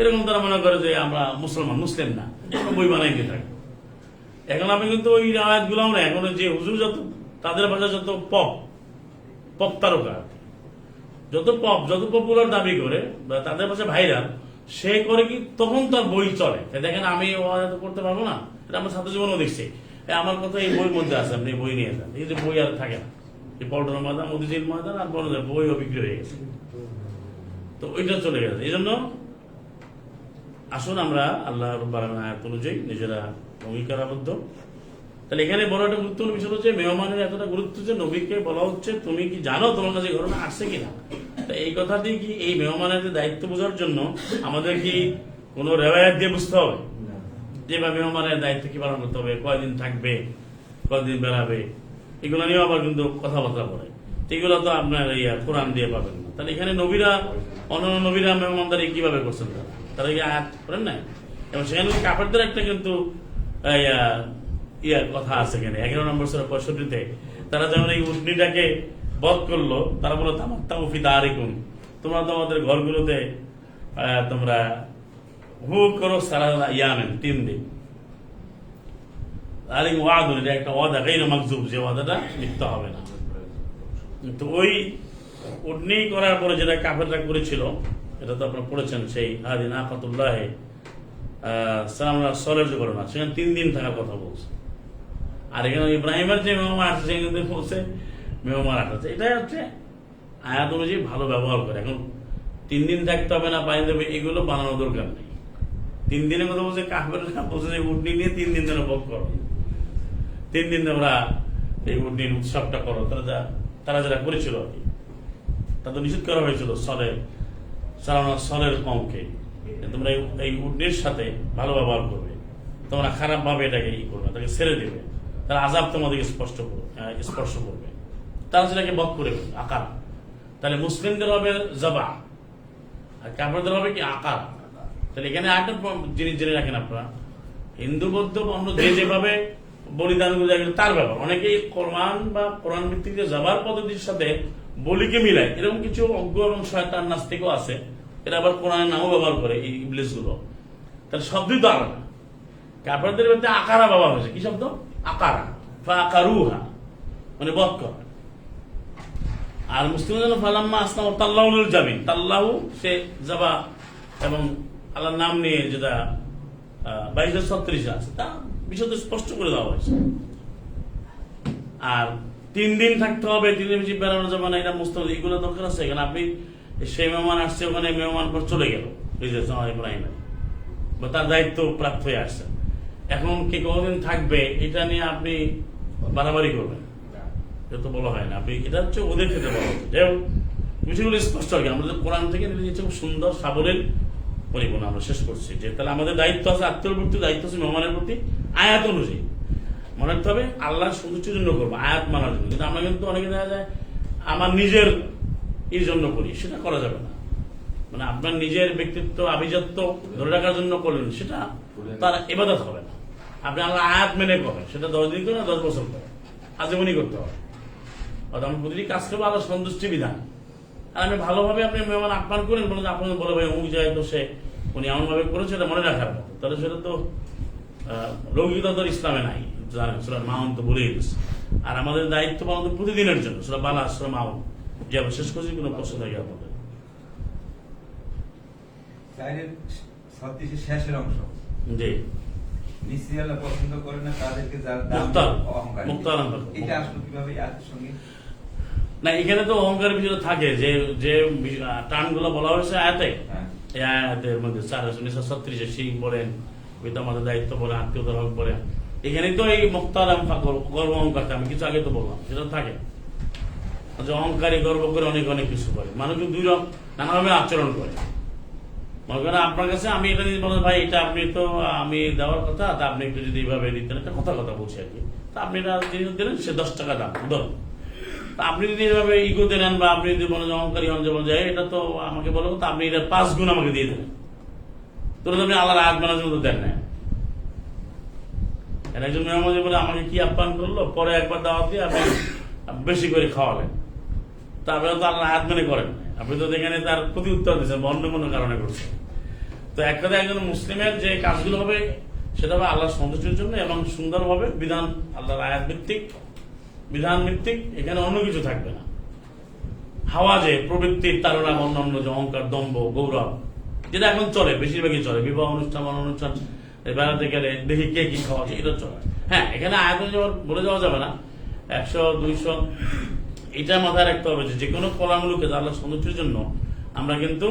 এরকম তারা মনে করে যে আমরা মুসলমান, মুসলিম না, এরকম বই বানাই দিয়ে থাকে। এখন আপনি কিন্তু ওই আয়াতগুলাও না, এখন যে হুজুর যত তাদের ভাষা যত পপ তারকা, যত পপুলার দাবি করে বা তাদের পাশে ভাইরাল সে করে কি, তখন তার বই চলে। দেখেন আমি করতে পারবো না, এটা আমার ছাত্র জীবনও দেখছি। আমার কথা এই বইয়ের মধ্যে আছে, আপনি বই নিয়ে যান। এই যে বই আর থাকে না, এই পল্টনের ময়দান, মতিঝিল ময়দান আর বড় বইও বিক্রি হয়ে গেছে, তো ওইটা চলে গেছে। এই জন্য আসুন আমরা আল্লাহ রাব্বুল আলামিনের আয়াত অনুযায়ী নিজেরা অঙ্গীকারাবদ্ধ। তাহলে এখানে বড় একটা গুরুত্বপূর্ণ বিষয় হচ্ছে মেহমানের এতটা গুরুত্ব যে নবীকে বলা হচ্ছে তুমি কি জানো তোমার কাছে ঘটনা আসছে কিনা। এই কথাটি কি এই মেহমানের দায়িত্ব বোঝার জন্য আমাদের কি কোনো রেওয়ায়াত দিয়ে বুঝতে হবে যেভাবে মেহমানের দায়িত্ব কি পালন করতে হবে, কয়দিন থাকবে, কয়দিন বেড়াবে, এগুলো নিয়েও আবার কিন্তু কথাবার্তা বলে। এগুলো তো আপনার এই কোরআন দিয়ে পাবেন না। তাহলে এখানে নবীরা, অন্যান্য নবীরা মেহমানদারি কিভাবে করছেন, তারা কি আয়াত করেন নাই? এবং সেখানে কাফেরদের একটা কিন্তু কথা আছে এখানে 11 নম্বর সূরা 65-তে। তারা যেমন এই উটনিটাকে বধ করলো, তারা বললো তামাত্তাউ ফি দারিকুম, তোমরা তোমাদের ঘরগুলোতে তোমরা হু করো সালাসা ইয়ামিন, 3 দিন। আলিম ওয়াদুন, এটা একটা ওয়াদা গায়রু মাকযুব, যে ওয়াদাটা মিথ্যা হবে না। তো ওই উটনি করার পরে যেটা কাফেররা করেছিল, এটা তো আপনারা পড়েছেন, সেই হাদিন আকাতুল্লাহ সলের যে ঘটনা, সেখানে 3 দিন থাকার কথা বলছে। আর এখানে ইব্রাহিমের যে মেহমান আসছে সেখানে বলছে মেহমান আসছে। এটাই হচ্ছে আয়াত অনুযায়ী ভালো ব্যবহার করে। এখন 3 দিন থাকতে হবে না, পানি দেবে, এগুলো বানানো দরকার নেই। 3 দিনের কথা বলছে কাফেররা, বলছে যে উটনি নিয়ে 3 দিন ধরে ভোগ করো, 3 দিন ওরা এই উটনির উৎসবটা করো। তারা যারা করেছিল আর কি, তাদের নিষেধ করা হয়েছিল সলের কমকে, তোমরা এই উটনির সাথে ভালো ব্যবহার করবে, তোমরা খারাপ ভাবে এটাকে করবে, তাকে ছেড়ে দেবে, তারা আযাব তোমাদেরকে স্পর্শ করবে, তারা সেটাকে বধ করে আকার। তাহলে মুসলিমদের হবে জবা, আর কাফেরদের হবে কি আকার। তাহলে এখানে আরেকটা জিনিস জেনে রাখেন আপনারা, হিন্দু বৌদ্ধ অন্য যেভাবে বলিদান তার ব্যাপার, অনেকেই কোরআন বা কোরআন ভিত্তিক যে জবার পদ্ধতির সাথে বলিকে মিলায়, এরকম কিছু অজ্ঞ এবং শয়তান নাস্তিকও আছে। এরা আবার কোরআনের নামও ব্যবহার করে, এই ইবলিস গুলো। তাহলে শব্দই তো আলাদা। কাফেরদের মধ্যে আকারা ব্যবহার হয়েছে, কি শব্দ? আকারা, ফাকারুহা, মানে বধ করা। আর মুসলিমদের ফালাম্মা আসলাম তাল্লাহুল জামিন, তাল্লাহু সে জবা এবং আল্লাহর নাম নিয়ে যেটা 2236 আছে, তা বিষয়টা স্পষ্ট করে দেওয়া হয়েছে। আর 3 দিন থাকতে হবে, 3 দিন বেশি বেড়ানো যাবে না, এটা মুস্তাহিদ, এগুলো দরকার আছে। এখানে আপনি সেই মেহমান আসছে, ওখানে মেহমান পর চলে গেল, ইব্রাহিমের বা তার দায়িত্ব প্রাপ্ত হয়ে আসছে, এখন কে কতদিন থাকবে এটা নিয়ে আপনি বাড়াবাড়ি করবেন, এটা তো বলা হয় না। আপনি এটা হচ্ছে ওদের ক্ষেত্রে বলা হচ্ছে। যাই হোক, বিষয়গুলো স্পষ্ট আর কি। আমরা কোরআন থেকে নিয়েছি খুব সুন্দর সাবলীল পরিপূর্ণ আমরা শেষ করছি। যে তাহলে আমাদের দায়িত্ব আছে, আত্মীয়র প্রতি দায়িত্ব আছে মেহমানের প্রতি আয়াত অনুযায়ী। মনে রাখতে হবে আল্লাহর সন্তুষ্টির জন্য করবো, আয়াত মানার জন্য। কিন্তু আমরা কিন্তু অনেকে দেখা যায় আমার নিজের এই জন্য করি, সেটা করা যাবে না। মানে আপনার নিজের ব্যক্তিত্ব আভিজাত্য ধরে রাখার জন্য করলেন, সেটা তার ইবাদত হবে না। আপনি আল্লাহ আয়াত মেনে করেন, সেটা 10 দিন করে না 10 বছর করে, আজীবনই করতে হবে। অর্থাৎ আমি প্রতিটি কাজ করবো আল্লাহ সন্তুষ্টি বিধান। আর আমি ভালোভাবে আপনি মেহমান আহ্বান করেন, বলেন আপনার বলে ভাই অমুক জায়গায় তো সে উনি এমন ভাবে করেছে, এটা মনে রাখার মতো। তাহলে সেটা তো লৌকিকতা তো ইসলামে নাই, জানেন। সূরা মাউন তো বলেই দিচ্ছে। আর আমাদের দায়িত্ব পালন প্রতিদিনের জন্য, সূরা বালা, সূরা মাউন, যে আমরা শেষ করছি। কোনো প্রশ্ন থাকে আপনাদের? শেষের অংশ, জি, নিশ্চয়ই আল্লাহ পছন্দ করে না তাদেরকে যার মুক্তার এটা আসলে কিভাবে এর সঙ্গে না, এখানে তো অহংকারের বিষয় থাকে, যে যে টানগুলো বলা হয়েছে আয়াতে, এই আয়াতের মধ্যে 436 শিরিক বলেন, পিতা মাতার দায়িত্ব বলে, আত্মীয়তার হক বলে, এখানে তো এই মুক্তার গর্ব অহংকারটা আমি কিছু আগে তো বললাম, সেটা থাকে। যে অহংকারী গর্ব করে অনেক অনেক কিছু করে, মানুষ দুই রকম নানাভাবে আচরণ করে। মনে করেন আপনার কাছে আমি এটা যদি বলেন ভাই এটা আপনি তো আমি দেওয়ার কথা, তা আপনি একটু যদি এইভাবে দিতেন, একটা কথা বলছি আর কি, তা আপনি এটা জিনিস দিলেন, সে 10 টাকা দাম ধরুন, আপনি যদি এভাবে ইগোতে নেন বা আপনি যদি মনে অহংকারী হন যে বলে এটা তো আমাকে বলো তো আপনি এটা 5 গুণ আমাকে দিয়ে দেবেন, তোর আপনি আল্লাহর আয়াত মানার জন্য দেন না। একজন মেহমান বলে আমাকে কি আপ্যায়ন করলো, পরে একবার দাওয়াত দিয়ে আপনি বেশি করে খাওয়ালেন, তা আপনি তো আল্লাহর আয়াত মেনে করেন, আপনি তো এখানে তার প্রতি উত্তর দিচ্ছেন অন্য কোনো কারণে করছেন। তো এক কথায় একজন মুসলিমের যে কাজগুলো হবে সেটা হবে আল্লাহর সন্তুষ্টির জন্য এবং সুন্দরভাবে বিধান আল্লাহর আয়াত ভিত্তিক, বিধান ভিত্তিক, এখানে অন্য কিছু থাকবে না। হাওয়া যে প্রবৃত্তির তারা অন্যান্য যে অহংকার, দম্ভ, গৌরব, যেটা এখন চলে, বেশিরভাগই চলে, বিবাহ অনুষ্ঠান, অনুষ্ঠান, বেড়াতে গেলে দেখি কে কি খাওয়া, এটা চলে। হ্যাঁ, এখানে আয়াত বলে যাওয়া যাবে না 100, 200, এটা মাথায় রাখতে হবে যে কোনো কলামূলকে আল্লাহ সন্তুষ্টির জন্য আমরা কিন্তু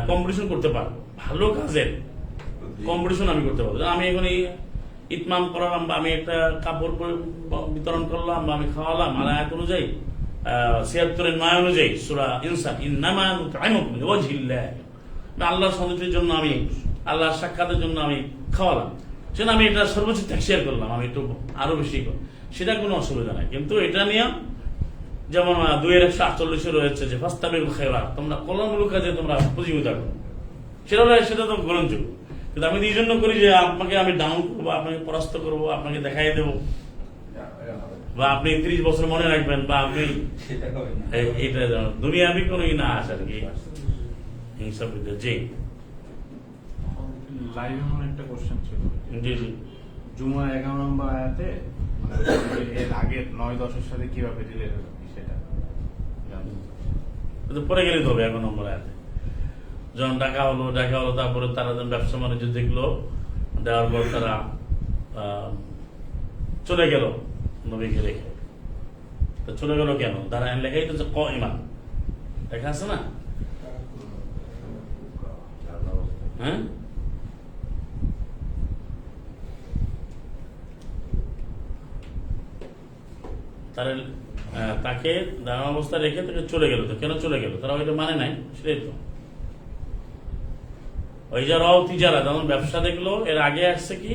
কম্পিটিশন করতে পারবো। ভালো কাজের কম্পিটিশন আমি করতে পারবো। আমি এখন এই ইতমাম করালাম বা আমি একটা কাপড় বিতরণ করলাম বা আমি খাওয়ালাম আয়াত অনুযায়ী 76-9 অনুযায়ী সূরা ইনসান, ইন্নামা নুতঈমুকুম লিওয়াজহিল্লাহ, আল্লাহর সন্তুষ্টির জন্য আমি, আল্লাহর সাক্ষাতের জন্য আমি খাওয়ালাম, সেটা আমি এটা সর্বোচ্চ ত্যাগ শেয়ার করলাম, আমি একটু আরো বেশি করি, সেটা কোনো অসুবিধা নাই। কিন্তু এটা নিয়ে যেমন 2-148 রয়েছে যে ফাস্তাবিকুল খায়রাত, তোমরা কল্যাণমূলক কাজে তোমরা প্রতিযোগিতা করো, সেটা তো গ্রহণযোগ্য। কিন্তু আমি এই জন্য করি যে আপনাকে আমি ডাউন করবো, আপনাকে পরাস্ত করবো, আপনাকে দেখাই দেবো, বা আপনি 30 বছর মনে রাখবেন, বা আপনি এটা দুনিয়াবি কোনো না আসে আর কি হিংসা বিদ্যা। জি লাইভে মনে একটা কোশ্চেন ছিল। জি জি, জুমা 11 নম্বর আয়াতে এর আগের 9-10 সাথে কিভাবে রিলেট হলো সেটা পরে গেলে তো হবে। 11 নম্বর আয়াতে যখন ডাকা হলো, তারপরে তারা যখন ব্যবসা বাণিজ্য দেখলো, দেওয়ার পর তারা চলে গেল নবীকে রেখে। তো চলে গেল কেন? তারা লেখাই তো ইমান লেখা আছে না? হ্যাঁ, তাকে দাঁড়ানো অবস্থা রেখে তাকে চলে গেল। তো কেন চলে গেল? তারা ওইটা মানে নাই, সেটাই তো ওই যে রাও তিজারা, যেমন ব্যবসা দেখলো, এর আগে আসছে কি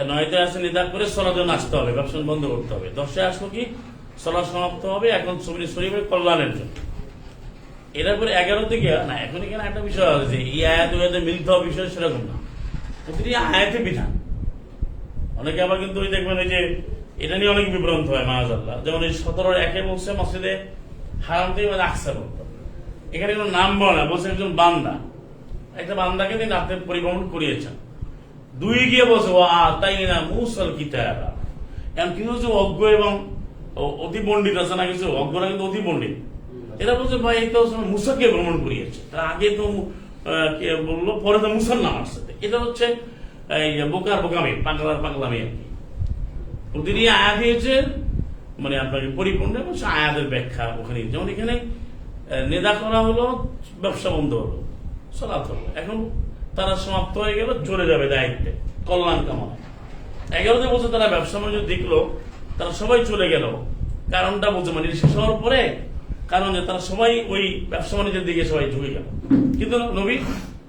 9-তে আসছে নিদা করে সলার জন্য আসতে হবে, ব্যবসা বন্ধ করতে হবে। 10-এ আসলো কি সলা সমাপ্ত হবে, এখন শরীরের কল্যাণের জন্য। এরপরে 11 থেকে না, এখন এখানে একটা বিষয় আছে, এই আয়াত মিলতে হবে বিষয় সেরকম না, প্রতিটি আয়াতে বিধান। অনেকে আবার কিন্তু ওই দেখবেন এই যে এটা নিয়ে অনেক বিভ্রান্ত হয় মাআযাল্লাহ। যেমন এই 17-1 বলছে মসজিদে হারাম থেকে আকসা বলতে, এখানে কোনো নাম বলে না, বলছে একজন বান্দা, একটা বান্দাকে তিনি রাতে পরিবহন করিয়েছেন। 2 গিয়ে বলছে ও তাই না মুসাল কিতাবা, এমন কি হচ্ছে অজ্ঞ এবং অতি পণ্ডিত আছে না, কিছু অজ্ঞরা কিন্তু অতি পণ্ডিত। এরা বলছে ভাই এই তো মুসাকে ভ্রমণ করিয়েছে, তার আগে তো বললো, পরে তো মুসার নাম আসছে। এটা হচ্ছে বোকামি, পাগলামি আর কি। প্রতিটি আয়াত হয়েছে মানে আপনাকে পরিপূর্ণ এবং আয়াতের ব্যাখ্যা ওখানে। যেমন এখানে নেদা করা হলো, ব্যবসা বন্ধ হলো, সালাত হলো, এখন তারা সমাপ্ত হয়ে গেল, চলে যাবে দায়িত্বে, কল্যাণ কামনা। 11তে বলছে তারা ব্যবসা বাণিজ্য দেখলো, তারা সবাই চলে গেল। কারণটা বলছে মানে শেষ হওয়ার পরে, কারণ যে তারা সবাই ওই ব্যবসা বাণিজ্যের দিকে সবাই ঝুঁকে গেল। কিন্তু নবী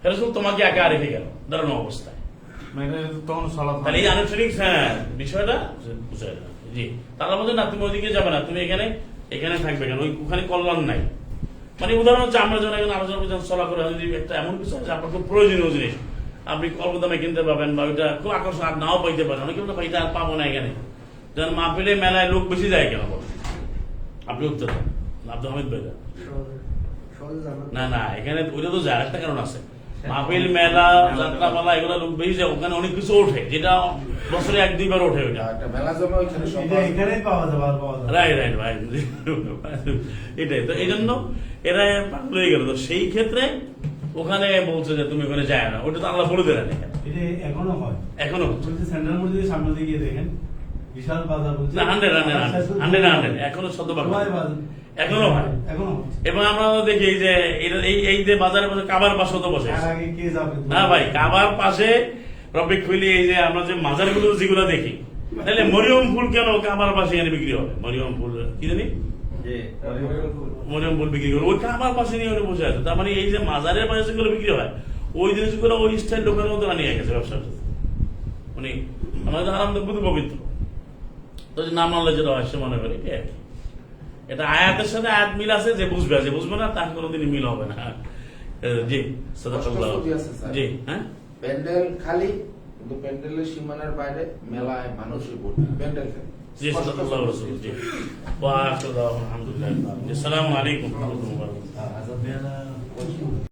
রাসূল তোমাকে একা রেখে গেল দাঁড়ানো অবস্থায়। তাহলে এই আনুষ্ঠানিক বিষয়টা বুঝায় না। জি, তারা বলছে না তুমি ওইদিকে যাবে না, তুমি এখানে থাকবে কেন, ওখানে কল্যাণ নাই। মানে উদাহরণ হচ্ছে আমরা যখন এখন আলোচনা করছি চলা করে, যদি একটা এমন কিছু আছে আপনার খুব প্রয়োজনীয় জিনিস আপনি অল্প দামে কিনতে পাবেন, বা ওইটা খুব আকর্ষণ আর নাও পাইতে পারেন, অনেকে বলে এটা আর পাবো না এখানে। যেমন মাহফিলে মেলায় লোক বেশি যায় কেন বলেন আপনি উত্তর দেন, আব্দুল হামিদ ভাই। না, এখানে ওইটা তো যায়, একটা কারণ আছে। মাহফিল, মেলা, যাত্রাপালা এগুলো লোক বেশি যায়, ওখানে অনেক কিছু ওঠে যেটা বছরে 1-2 বার ওঠে। ওইটা রাইট ভাই, এটাই তো। এই জন্য এরা পাগল হয়ে গেল। তো সেই ক্ষেত্রে ওখানে বলছে যে তুমি ওখানে যায় না, ওটা তো আল্লাহ বলে দেন। এখনো হয়, এখনো সেন্ট্রাল মসজিদ সামনে দিয়ে গিয়ে দেখেন বিশাল বাজার, না 100 এখনো শতভাগ এখনো হয়। এবং আমরা দেখি যে এই যে বাজারের পাশে কাবার পাশে তো বসে না ভাই, কাবার পাশে রবিক খুলি, এই যে আমরা যে মাজার গুলো যেগুলো দেখি, তাহলে মরিয়ম ফুল কেন কাবার পাশে এনে বিক্রি হবে? মরিয়ম ফুল কি জানি, মরিয়ম ফুল বিক্রি করে ওই কাবার পাশে নিয়ে বসে আছে। তার মানে এই যে মাজারের পাশে যেগুলো বিক্রি হয়, ওই জিনিসগুলো ওই স্টাইল লোকের মধ্যে নিয়ে গেছে ব্যবসাটা। মানে আমাদের হারাম দেখবো পবিত্র, তো নাম আনলে যেটা হয় সে মনে করি এটা আয়াতের সাথে আয়াত মিল আছে, যে বুঝবে, যে বুঝবে না তার কোনোদিনই মিল হবে না। জি সাদাকাল্লাহ। কষ্ট আছে, স্যার। জি হ্যাঁ, প্যান্ডেল খালি, কিন্তু প্যান্ডেলের সীমানার বাইরে মেলায় মানুষই ভর্তি, প্যান্ডেল খালি। জি স্পষ্ট সাদাকাল্লাহ ছবি রাসূল। আছে। জি ওয়া আখিরু দাওয়ানা আলহামদুলিল্লাহ। জি আসসালামু আলাইকুম ওয়া রাহমাতুল্লাহি ওয়া বারাকাতুহু। আজাদ